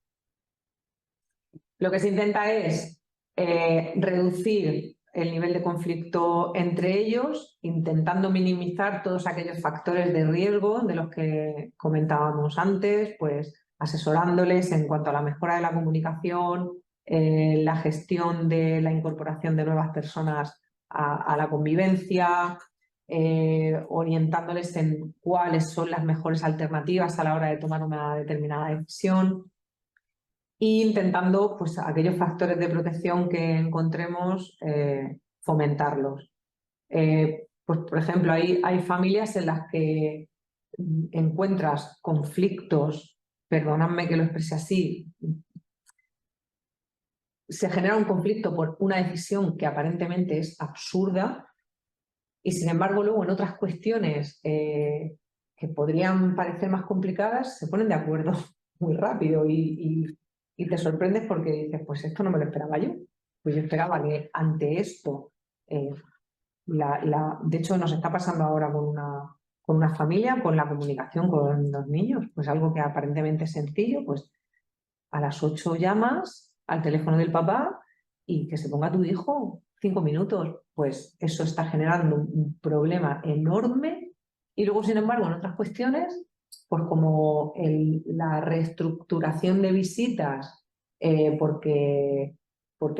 A: Lo que se intenta es reducir el nivel de conflicto entre ellos, intentando minimizar todos aquellos factores de riesgo de los que comentábamos antes, pues asesorándoles en cuanto a la mejora de la comunicación, la gestión de la incorporación de nuevas personas a la convivencia, orientándoles en cuáles son las mejores alternativas a la hora de tomar una determinada decisión. intentando pues, aquellos factores de protección que encontremos, fomentarlos. Pues, por ejemplo, hay familias en las que encuentras conflictos, perdonadme que lo exprese así, se genera un conflicto por una decisión que aparentemente es absurda y sin embargo luego en otras cuestiones que podrían parecer más complicadas se ponen de acuerdo muy rápido y te sorprendes porque dices, pues esto no me lo esperaba yo. Pues yo esperaba que ante esto, de hecho nos está pasando ahora con una familia, con la comunicación con los niños, pues algo que aparentemente es sencillo, pues a las 8 llamas al teléfono del papá y que se ponga tu hijo 5 minutos. Pues eso está generando un problema enorme y luego, sin embargo, en otras cuestiones, pues como la reestructuración de visitas porque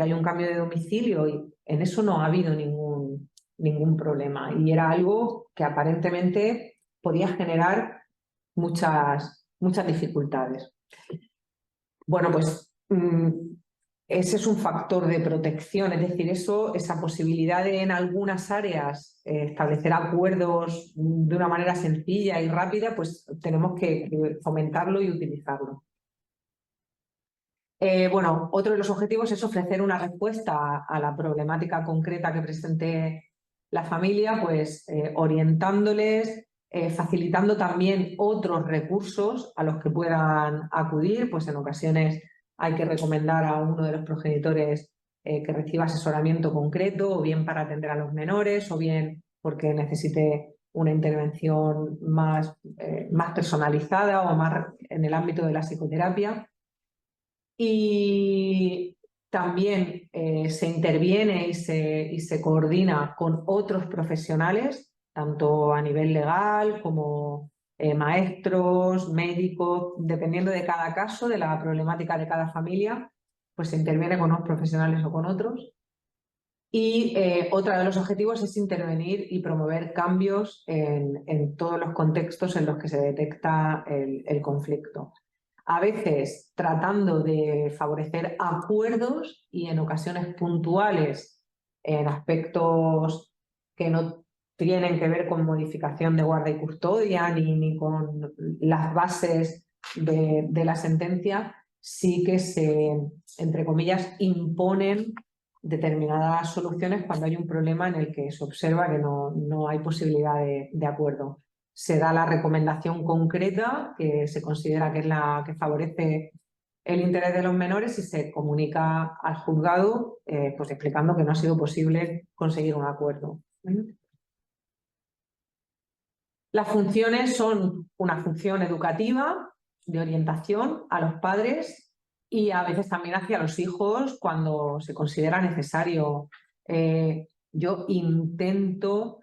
A: hay un cambio de domicilio y en eso no ha habido ningún problema y era algo que aparentemente podía generar muchas dificultades. Bueno, pues ese es un factor de protección, es decir, esa posibilidad de en algunas áreas establecer acuerdos de una manera sencilla y rápida, pues tenemos que fomentarlo y utilizarlo. Bueno, otro de los objetivos es ofrecer una respuesta a la problemática concreta que presente la familia, pues orientándoles, facilitando también otros recursos a los que puedan acudir, pues en ocasiones hay que recomendar a uno de los progenitores que reciba asesoramiento concreto, o bien para atender a los menores, o bien porque necesite una intervención más personalizada o más en el ámbito de la psicoterapia. Y también se interviene y se coordina con otros profesionales, tanto a nivel legal como maestros, médicos, dependiendo de cada caso, de la problemática de cada familia, pues se interviene con unos profesionales o con otros. Y otro de los objetivos es intervenir y promover cambios en todos los contextos en los que se detecta el conflicto. A veces tratando de favorecer acuerdos y en ocasiones puntuales en aspectos que no tienen que ver con modificación de guarda y custodia ni con las bases de la sentencia, sí que se, entre comillas, imponen determinadas soluciones cuando hay un problema en el que se observa que no hay posibilidad de acuerdo. Se da la recomendación concreta que se considera que es la que favorece el interés de los menores y se comunica al juzgado pues explicando que no ha sido posible conseguir un acuerdo. Las funciones son una función educativa, de orientación a los padres y a veces también hacia los hijos cuando se considera necesario. Yo intento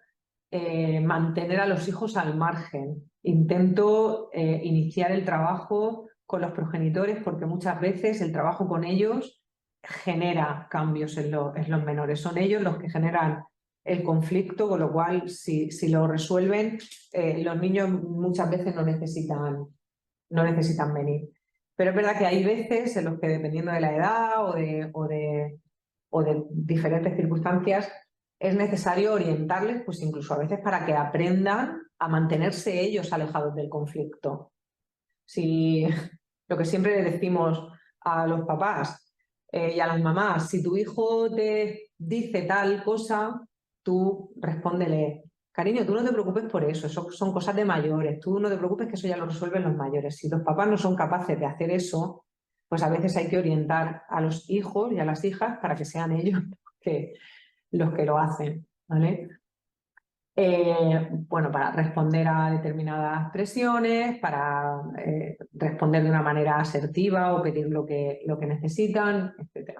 A: mantener a los hijos al margen, intento iniciar el trabajo con los progenitores porque muchas veces el trabajo con ellos genera cambios en los menores. Son ellos los que generan el conflicto, con lo cual si lo resuelven, los niños muchas veces no necesitan venir. Pero es verdad que hay veces en los que dependiendo de la edad o de diferentes circunstancias es necesario orientarles, pues incluso a veces para que aprendan a mantenerse ellos alejados del conflicto. Si lo que siempre le decimos a los papás y a las mamás, si tu hijo te dice tal cosa, tú respóndele, cariño, tú no te preocupes por eso son cosas de mayores, tú no te preocupes que eso ya lo resuelven los mayores. Si los papás no son capaces de hacer eso, pues a veces hay que orientar a los hijos y a las hijas para que sean ellos los que lo hacen, ¿vale? Bueno, para responder a determinadas presiones, para responder de una manera asertiva o pedir lo que necesitan, etc.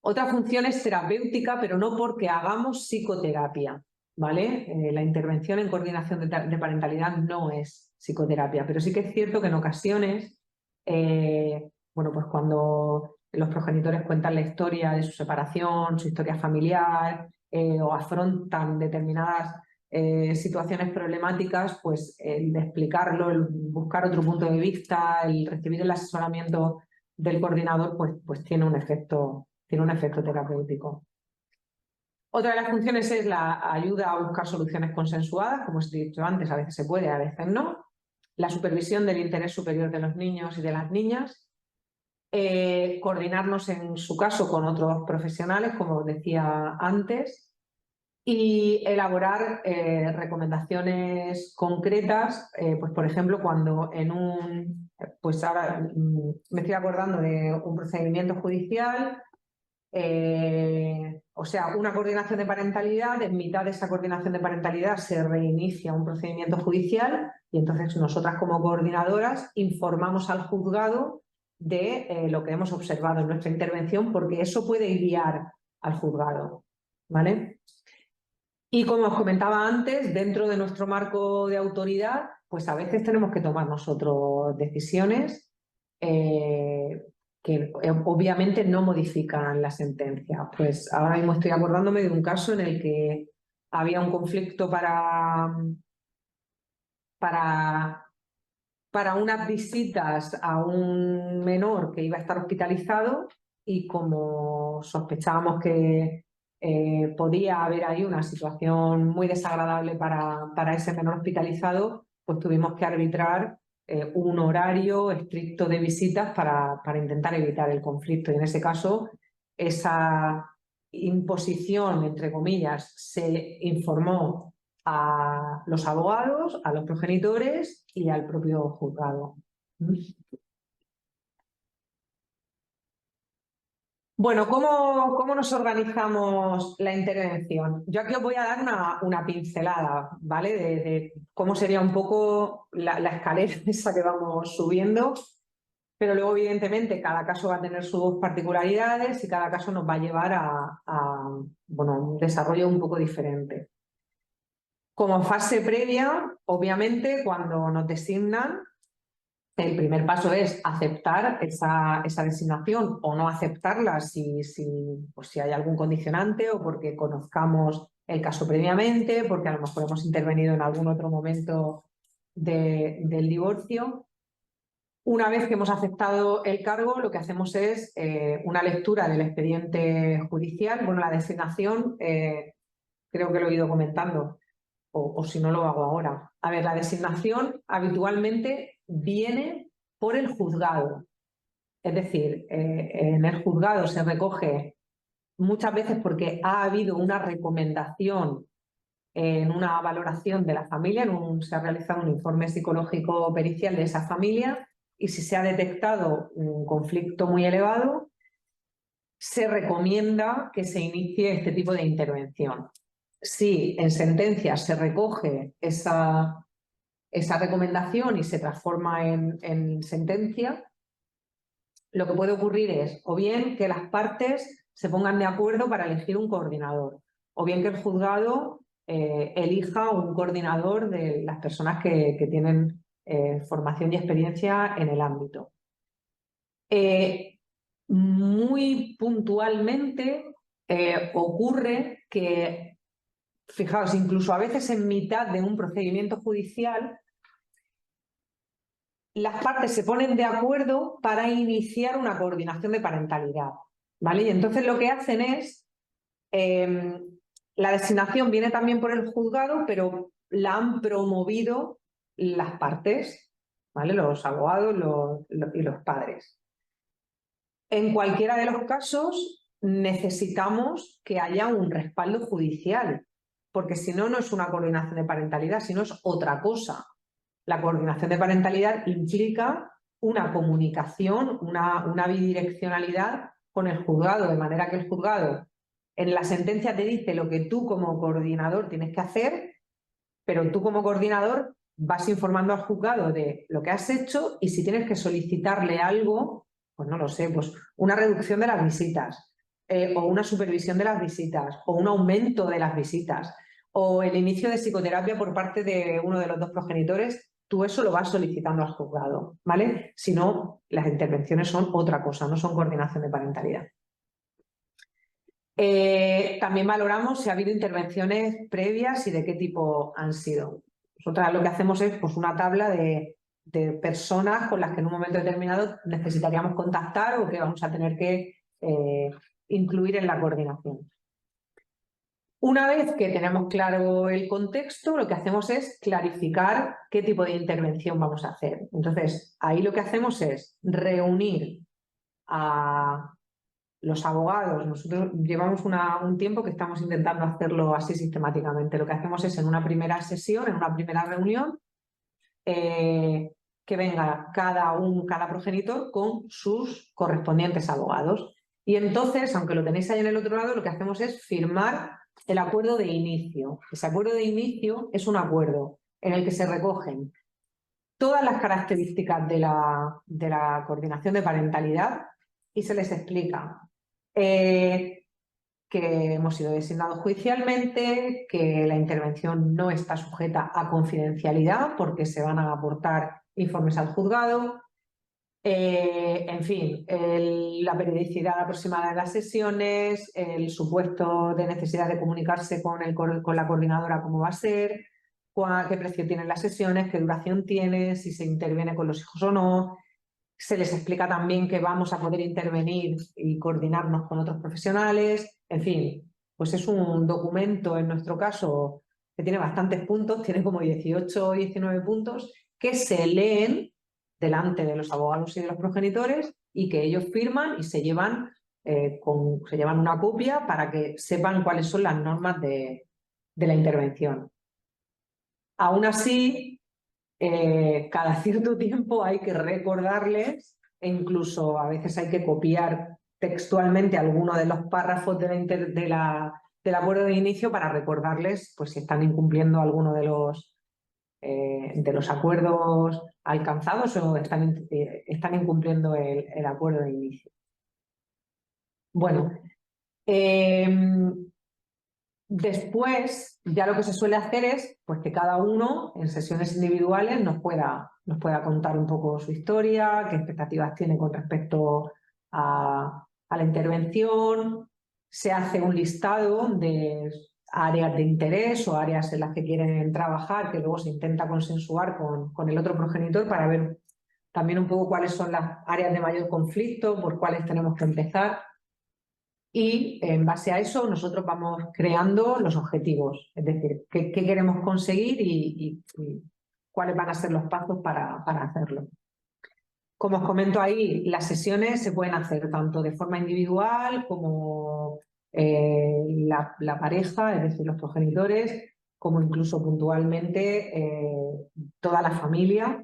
A: Otra función es terapéutica, pero no porque hagamos psicoterapia, ¿vale? La intervención en coordinación de parentalidad no es psicoterapia, pero sí que es cierto que en ocasiones, bueno, pues cuando los progenitores cuentan la historia de su separación, su historia familiar, o afrontan determinadas situaciones problemáticas, pues el explicarlo, el buscar otro punto de vista, el recibir el asesoramiento del coordinador, pues tiene un efecto terapéutico. Otra de las funciones es la ayuda a buscar soluciones consensuadas, como os he dicho antes, a veces se puede, a veces no. La supervisión del interés superior de los niños y de las niñas. Coordinarnos en su caso con otros profesionales, como os decía antes, y elaborar recomendaciones concretas, pues por ejemplo, cuando pues ahora me estoy acordando de un procedimiento judicial, o sea, una coordinación de parentalidad, en mitad de esa coordinación de parentalidad se reinicia un procedimiento judicial y entonces nosotras como coordinadoras informamos al juzgado de lo que hemos observado en nuestra intervención, porque eso puede guiar al juzgado, ¿vale? Y como os comentaba antes, dentro de nuestro marco de autoridad, pues a veces tenemos que tomar nosotros decisiones que obviamente no modifican la sentencia. Pues ahora mismo estoy acordándome de un caso en el que había un conflicto para unas visitas a un menor que iba a estar hospitalizado y como sospechábamos que podía haber ahí una situación muy desagradable para ese menor hospitalizado, pues tuvimos que arbitrar un horario estricto de visitas para intentar evitar el conflicto. Y en ese caso, esa imposición, entre comillas, se informó a los abogados, a los progenitores y al propio juzgado. Bueno, ¿cómo nos organizamos la intervención? Yo aquí os voy a dar una pincelada, ¿vale? De cómo sería un poco la escalera esa que vamos subiendo, pero luego evidentemente cada caso va a tener sus particularidades y cada caso nos va a llevar a un desarrollo un poco diferente. Como fase previa, obviamente, cuando nos designan, el primer paso es aceptar esa designación o no aceptarla pues si hay algún condicionante o porque conozcamos el caso previamente, porque a lo mejor hemos intervenido en algún otro momento del divorcio. Una vez que hemos aceptado el cargo, lo que hacemos es una lectura del expediente judicial. Bueno, la designación, creo que lo he ido comentando, o si no lo hago ahora. A ver, la designación habitualmente viene por el juzgado. Es decir, en el juzgado se recoge muchas veces porque ha habido una recomendación en una valoración de la familia, se ha realizado un informe psicológico pericial de esa familia y si se ha detectado un conflicto muy elevado, se recomienda que se inicie este tipo de intervención. Si en sentencia se recoge esa recomendación y se transforma en sentencia, lo que puede ocurrir es o bien que las partes se pongan de acuerdo para elegir un coordinador, o bien que el juzgado elija un coordinador de las personas que tienen formación y experiencia en el ámbito. Muy puntualmente ocurre que, fijaos, incluso a veces en mitad de un procedimiento judicial, las partes se ponen de acuerdo para iniciar una coordinación de parentalidad, ¿vale? Y entonces lo que hacen es, la designación viene también por el juzgado, pero la han promovido las partes, ¿vale? Los abogados y los padres. En cualquiera de los casos necesitamos que haya un respaldo judicial, porque si no, no es una coordinación de parentalidad, sino es otra cosa. La coordinación de parentalidad implica una comunicación, una bidireccionalidad con el juzgado, de manera que el juzgado en la sentencia te dice lo que tú como coordinador tienes que hacer, pero tú como coordinador vas informando al juzgado de lo que has hecho y si tienes que solicitarle algo, pues no lo sé, pues una reducción de las visitas o una supervisión de las visitas o un aumento de las visitas o el inicio de psicoterapia por parte de uno de los dos progenitores, tú eso lo vas solicitando al juzgado, ¿vale? Si no, las intervenciones son otra cosa, no son coordinación de parentalidad. También valoramos si ha habido intervenciones previas y de qué tipo han sido. Nosotras lo que hacemos es pues, una tabla de personas con las que en un momento determinado necesitaríamos contactar o que vamos a tener que incluir en la coordinación. Una vez que tenemos claro el contexto, lo que hacemos es clarificar qué tipo de intervención vamos a hacer. Entonces, ahí lo que hacemos es reunir a los abogados. Nosotros llevamos un tiempo que estamos intentando hacerlo así sistemáticamente. Lo que hacemos es en una primera sesión, en una primera reunión, que venga cada progenitor con sus correspondientes abogados. Y entonces, aunque lo tenéis ahí en el otro lado, lo que hacemos es firmar el acuerdo de inicio. Ese acuerdo de inicio es un acuerdo en el que se recogen todas las características de la coordinación de parentalidad y se les explica que hemos sido designados judicialmente, que la intervención no está sujeta a confidencialidad porque se van a aportar informes al juzgado, en fin, la periodicidad aproximada de las sesiones, el supuesto de necesidad de comunicarse con la coordinadora, cómo va a ser, qué precio tienen las sesiones, qué duración tiene, si se interviene con los hijos o no. Se les explica también que vamos a poder intervenir y coordinarnos con otros profesionales. En fin, pues es un documento, en nuestro caso, que tiene bastantes puntos, tiene como 18 o 19 puntos, que se leen delante de los abogados y de los progenitores y que ellos firman y se llevan una copia para que sepan cuáles son las normas de la intervención. Aún así, cada cierto tiempo hay que recordarles e incluso a veces hay que copiar textualmente alguno de los párrafos del acuerdo de inicio para recordarles pues, si están incumpliendo alguno de los acuerdos alcanzados o están incumpliendo el acuerdo de inicio. Bueno, después, ya lo que se suele hacer es pues, que cada uno en sesiones individuales nos pueda contar un poco su historia, qué expectativas tiene con respecto a la intervención. Se hace un listado de áreas de interés o áreas en las que quieren trabajar, que luego se intenta consensuar con el otro progenitor para ver también un poco cuáles son las áreas de mayor conflicto, por cuáles tenemos que empezar. Y en base a eso nosotros vamos creando los objetivos, es decir, qué queremos conseguir y cuáles van a ser los pasos para hacerlo. Como os comento ahí, las sesiones se pueden hacer tanto de forma individual como la pareja, es decir, los progenitores, como incluso puntualmente toda la familia.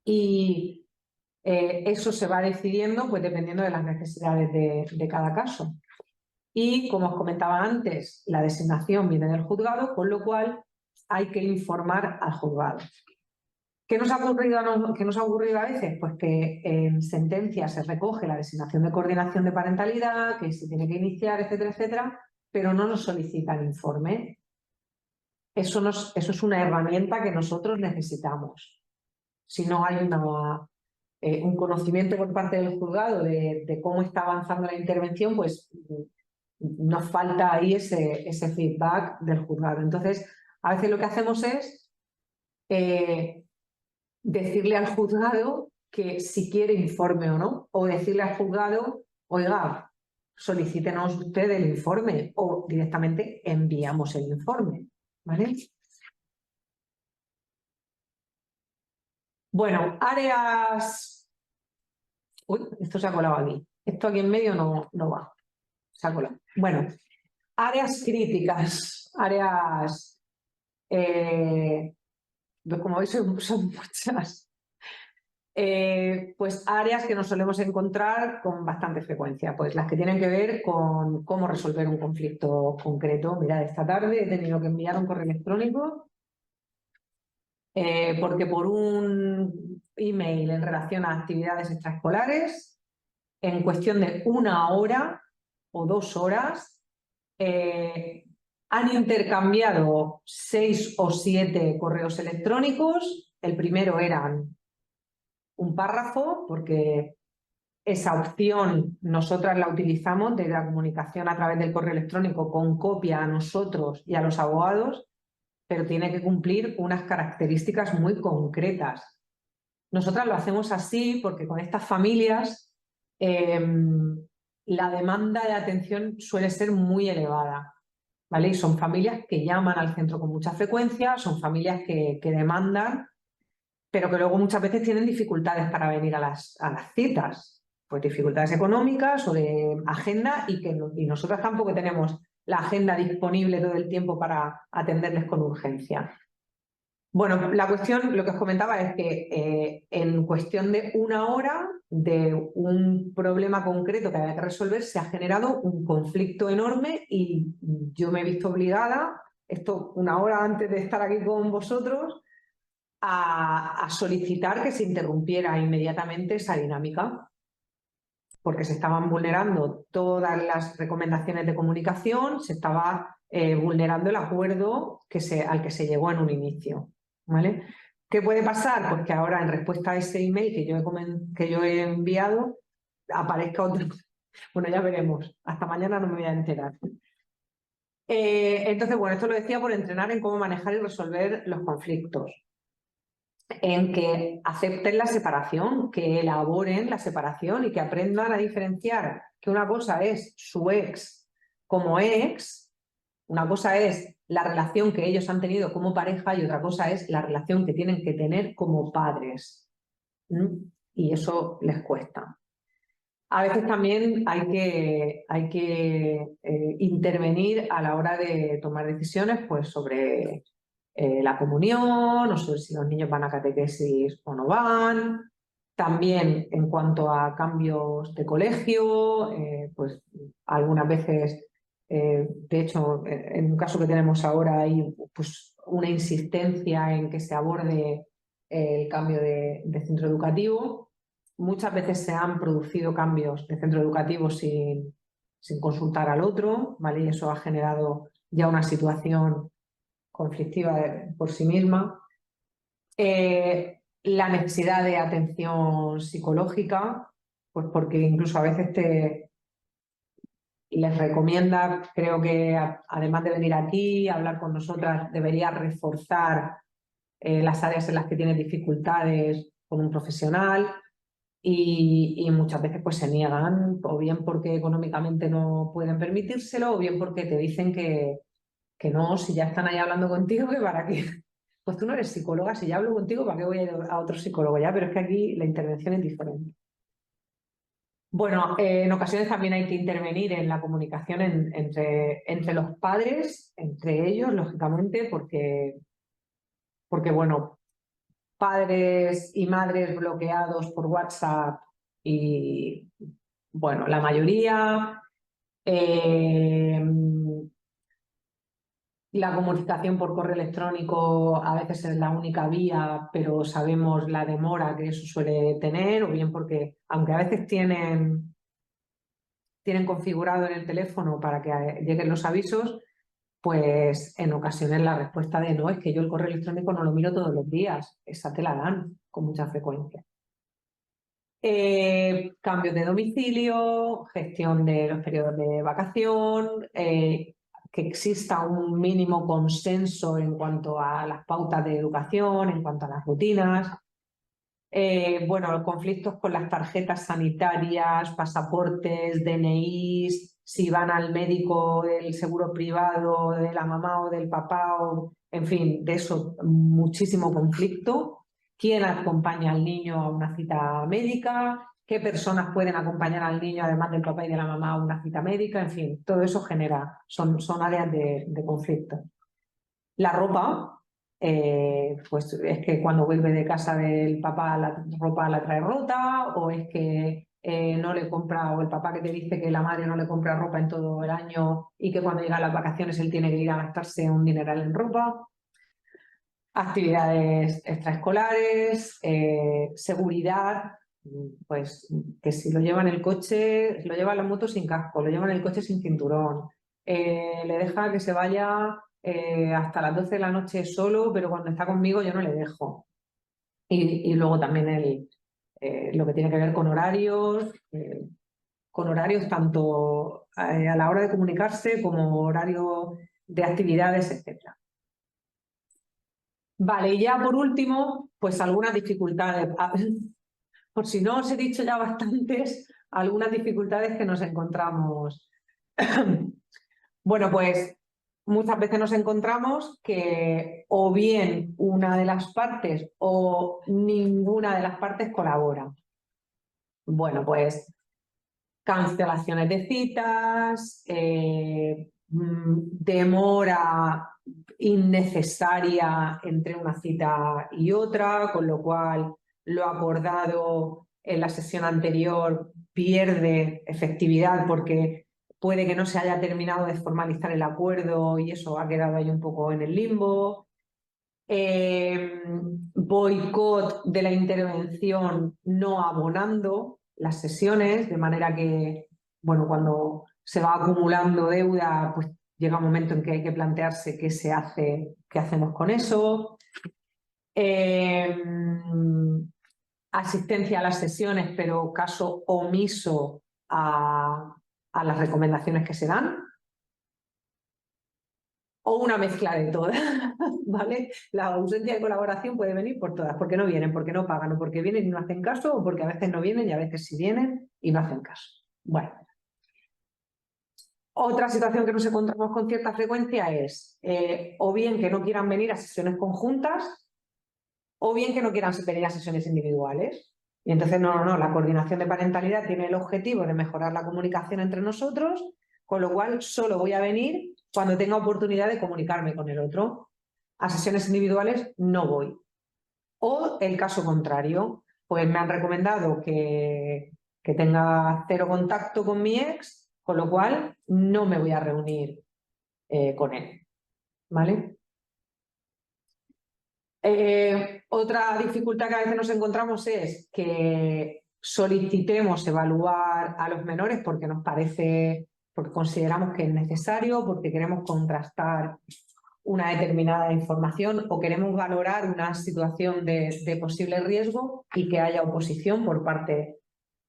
A: Y eso se va decidiendo pues, dependiendo de las necesidades de cada caso. Y como os comentaba antes, la designación viene del juzgado, con lo cual hay que informar al juzgado. ¿Qué nos ha ocurrido a veces? Pues que en sentencia se recoge la designación de coordinación de parentalidad, que se tiene que iniciar, etcétera, etcétera, pero no nos solicitan informe. Eso es una herramienta que nosotros necesitamos. Si no hay un conocimiento por parte del juzgado de cómo está avanzando la intervención, pues nos falta ahí ese feedback del juzgado. Entonces, a veces lo que hacemos es decirle al juzgado que si quiere informe o no, o decirle al juzgado, oiga, solicítenos usted el informe o directamente enviamos el informe, ¿vale? Bueno, áreas... Uy, esto se ha colado aquí. Esto aquí en medio no va. Se ha colado. Bueno, áreas críticas, áreas... como veis son muchas. Pues áreas que nos solemos encontrar con bastante frecuencia, pues las que tienen que ver con cómo resolver un conflicto concreto. Mirad, esta tarde he tenido que enviar un correo electrónico porque por un email en relación a actividades extraescolares, en cuestión de 1 hora o 2 horas, han intercambiado 6 o 7 correos electrónicos. El primero eran un párrafo, porque esa opción nosotras la utilizamos de la comunicación a través del correo electrónico con copia a nosotros y a los abogados, pero tiene que cumplir unas características muy concretas. Nosotras lo hacemos así porque con estas familias la demanda de atención suele ser muy elevada, ¿vale? Y son familias que llaman al centro con mucha frecuencia, son familias que demandan, pero que luego muchas veces tienen dificultades para venir a las citas, pues dificultades económicas o de agenda y nosotras tampoco tenemos la agenda disponible todo el tiempo para atenderles con urgencia. Bueno, la cuestión, lo que os comentaba es que en cuestión de una hora de un problema concreto que había que resolver se ha generado un conflicto enorme y yo me he visto obligada, esto una hora antes de estar aquí con vosotros, a solicitar que se interrumpiera inmediatamente esa dinámica, porque se estaban vulnerando todas las recomendaciones de comunicación, se estaba vulnerando el acuerdo al que se llegó en un inicio, ¿vale? ¿Qué puede pasar? Pues que ahora en respuesta a ese email que yo he enviado aparezca otro. Bueno, ya veremos. Hasta mañana no me voy a enterar. Entonces, bueno, esto lo decía por entrenar en cómo manejar y resolver los conflictos, en que acepten la separación, que elaboren la separación y que aprendan a diferenciar que una cosa es su ex como ex, una cosa es la relación que ellos han tenido como pareja y otra cosa es la relación que tienen que tener como padres. Y eso les cuesta. A veces también hay que intervenir a la hora de tomar decisiones pues, sobre la comunión, o sobre si los niños van a catequesis o no van. También en cuanto a cambios de colegio, pues algunas veces, de hecho, en un caso que tenemos ahora hay pues, una insistencia en que se aborde el cambio de centro educativo. Muchas veces se han producido cambios de centro educativo sin consultar al otro, ¿vale? Y eso ha generado ya una situación conflictiva por sí misma. La necesidad de atención psicológica, pues porque incluso a veces les recomienda, creo que además de venir aquí a hablar con nosotras, debería reforzar las áreas en las que tienen dificultades con un profesional. Y muchas veces pues se niegan, o bien porque económicamente no pueden permitírselo, o bien porque te dicen que no, si ya están ahí hablando contigo, que para qué. Pues tú no eres psicóloga, si ya hablo contigo, ¿para qué voy a ir a otro psicólogo ya? Pero es que aquí la intervención es diferente. Bueno, en ocasiones también hay que intervenir en la comunicación entre los padres, entre ellos, lógicamente, porque bueno, padres y madres bloqueados por WhatsApp y, bueno, la mayoría. La comunicación por correo electrónico a veces es la única vía, pero sabemos la demora que eso suele tener, o bien porque, aunque a veces tienen configurado en el teléfono para que lleguen los avisos, pues en ocasiones la respuesta de no, es que yo el correo electrónico no lo miro todos los días, esa te la dan con mucha frecuencia. Cambios de domicilio, gestión de los periodos de vacación, que exista un mínimo consenso en cuanto a las pautas de educación, en cuanto a las rutinas. Bueno, los conflictos con las tarjetas sanitarias, pasaportes, DNIs, si van al médico del seguro privado, de la mamá o del papá, en fin, de eso muchísimo conflicto. ¿Quién acompaña al niño a una cita médica? ¿Qué personas pueden acompañar al niño, además del papá y de la mamá, a una cita médica? En fin, todo eso son áreas de conflicto. La ropa, pues es que cuando vuelve de casa del papá la ropa la trae rota, o es que no le compra, o el papá que te dice que la madre no le compra ropa en todo el año y que cuando llegan las vacaciones él tiene que ir a gastarse un dineral en ropa. Actividades extraescolares, seguridad, pues que si lo lleva en el coche, lo lleva en la moto sin casco, lo lleva en el coche sin cinturón, le deja que se vaya hasta las 12 de la noche solo, pero cuando está conmigo yo no le dejo. Y luego también lo que tiene que ver con horarios tanto a la hora de comunicarse como horario de actividades, etc. Vale, y ya por último, pues algunas dificultades. Por si no os he dicho ya bastantes, algunas dificultades que nos encontramos. Bueno, pues muchas veces nos encontramos que o bien una de las partes o ninguna de las partes colabora. Bueno, pues cancelaciones de citas, demora innecesaria entre una cita y otra, con lo cual lo acordado en la sesión anterior pierde efectividad porque puede que no se haya terminado de formalizar el acuerdo y eso ha quedado ahí un poco en el limbo. Boicot de la intervención no abonando las sesiones, de manera que, bueno, cuando se va acumulando deuda, pues llega un momento en que hay que plantearse qué se hace, qué hacemos con eso. Asistencia a las sesiones, pero caso omiso a las recomendaciones que se dan. O una mezcla de todas, ¿vale? La ausencia de colaboración puede venir por todas, porque no vienen, porque no pagan, o porque vienen y no hacen caso, o porque a veces no vienen y a veces sí vienen y no hacen caso. Bueno. Otra situación que nos encontramos con cierta frecuencia es o bien que no quieran venir a sesiones conjuntas, o bien que no quieran venir a sesiones individuales. Y entonces, no, la coordinación de parentalidad tiene el objetivo de mejorar la comunicación entre nosotros, con lo cual solo voy a venir cuando tenga oportunidad de comunicarme con el otro. A sesiones individuales no voy. O el caso contrario, pues me han recomendado que tenga cero contacto con mi ex, con lo cual no me voy a reunir con él. ¿Vale? Otra dificultad que a veces nos encontramos es que solicitemos evaluar a los menores porque nos parece, porque consideramos que es necesario, porque queremos contrastar una determinada información o queremos valorar una situación de posible riesgo y que haya oposición por parte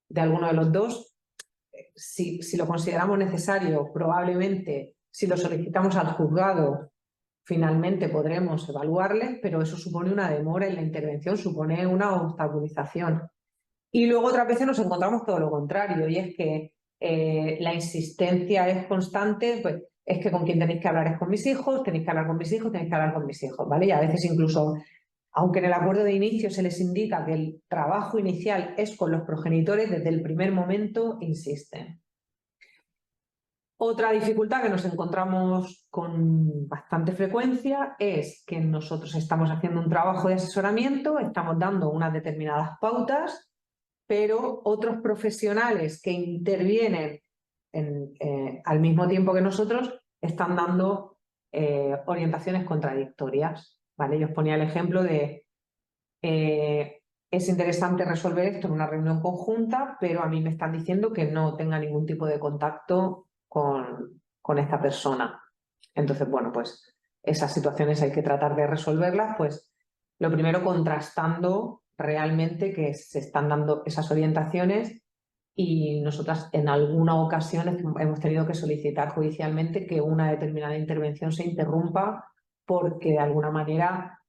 A: de alguno de los dos. Si lo consideramos necesario, probablemente si lo solicitamos al juzgado, finalmente podremos evaluarles, pero eso supone una demora en la intervención, supone una obstaculización. Y luego otras veces nos encontramos todo lo contrario, y es que la insistencia es constante, pues es que con quien tenéis que hablar es con mis hijos, tenéis que hablar con mis hijos, tenéis que hablar con mis hijos, ¿vale? Y a veces incluso, aunque en el acuerdo de inicio se les indica que el trabajo inicial es con los progenitores, desde el primer momento insisten. Otra dificultad que nos encontramos con bastante frecuencia es que nosotros estamos haciendo un trabajo de asesoramiento, estamos dando unas determinadas pautas, pero otros profesionales que intervienen al mismo tiempo que nosotros están dando orientaciones contradictorias. ¿Vale? Yo os ponía el ejemplo de es interesante resolver esto en una reunión conjunta, pero a mí me están diciendo que no tenga ningún tipo de contacto con esta persona. Entonces, bueno, pues esas situaciones hay que tratar de resolverlas, pues lo primero contrastando realmente que se están dando esas orientaciones y nosotras en alguna ocasión hemos tenido que solicitar judicialmente que una determinada intervención se interrumpa porque de alguna manera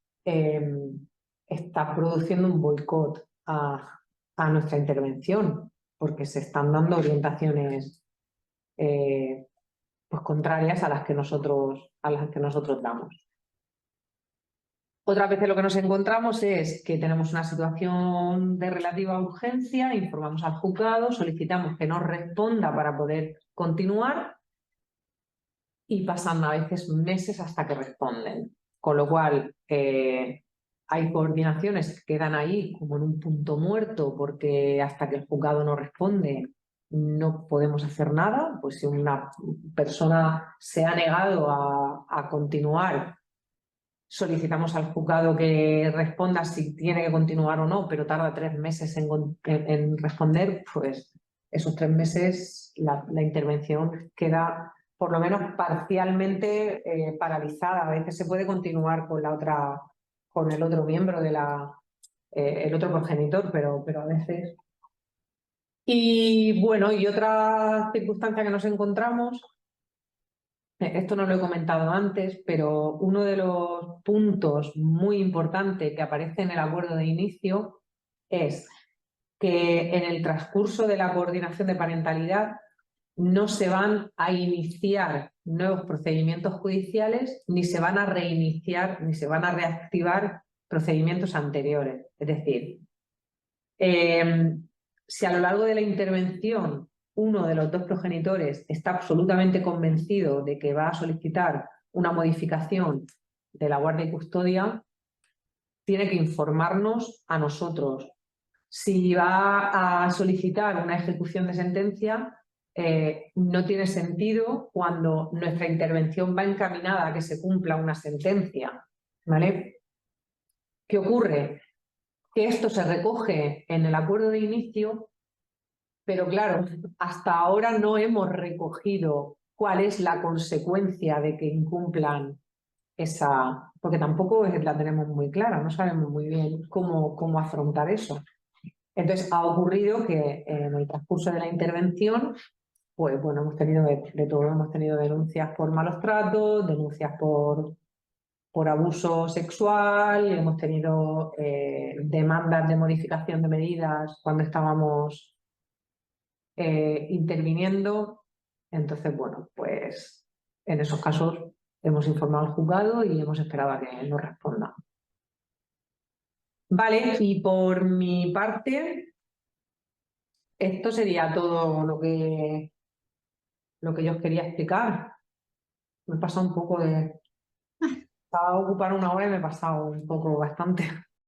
A: está produciendo un boicot a nuestra intervención porque se están dando orientaciones pues contrarias a las que nosotros damos. Otras veces lo que nos encontramos es que tenemos una situación de relativa urgencia, informamos al juzgado, solicitamos que nos responda para poder continuar y pasan a veces meses hasta que responden. Con lo cual hay coordinaciones que quedan ahí como en un punto muerto porque hasta que el juzgado no responde no podemos hacer nada. Pues si una persona se ha negado a continuar, solicitamos al juzgado que responda si tiene que continuar o no, pero tarda 3 meses en responder, pues esos 3 meses la intervención queda por lo menos parcialmente paralizada. A veces se puede continuar con el otro miembro de la el otro progenitor, pero a veces... Y bueno, y otra circunstancia que nos encontramos, esto no lo he comentado antes, pero uno de los puntos muy importantes que aparece en el acuerdo de inicio es que en el transcurso de la coordinación de parentalidad no se van a iniciar nuevos procedimientos judiciales, ni se van a reiniciar, ni se van a reactivar procedimientos anteriores. Es decir, si a lo largo de la intervención uno de los dos progenitores está absolutamente convencido de que va a solicitar una modificación de la guardia y custodia, tiene que informarnos a nosotros. Si va a solicitar una ejecución de sentencia, no tiene sentido cuando nuestra intervención va encaminada a que se cumpla una sentencia, ¿vale? ¿Qué ocurre? Que esto se recoge en el acuerdo de inicio, pero claro, hasta ahora no hemos recogido cuál es la consecuencia de que incumplan esa, porque tampoco la tenemos muy clara, no sabemos muy bien cómo afrontar eso. Entonces ha ocurrido que en el transcurso de la intervención, pues bueno, hemos tenido de todo, hemos tenido denuncias por malos tratos, denuncias por abuso sexual, hemos tenido demandas de modificación de medidas cuando estábamos interviniendo. Entonces, bueno, pues en esos casos hemos informado al juzgado y hemos esperado a que nos respondan. Vale, y por mi parte, esto sería todo lo que yo os quería explicar. Me he pasado un poco de... Estaba a ocupar una hora y me he pasado un poco bastante.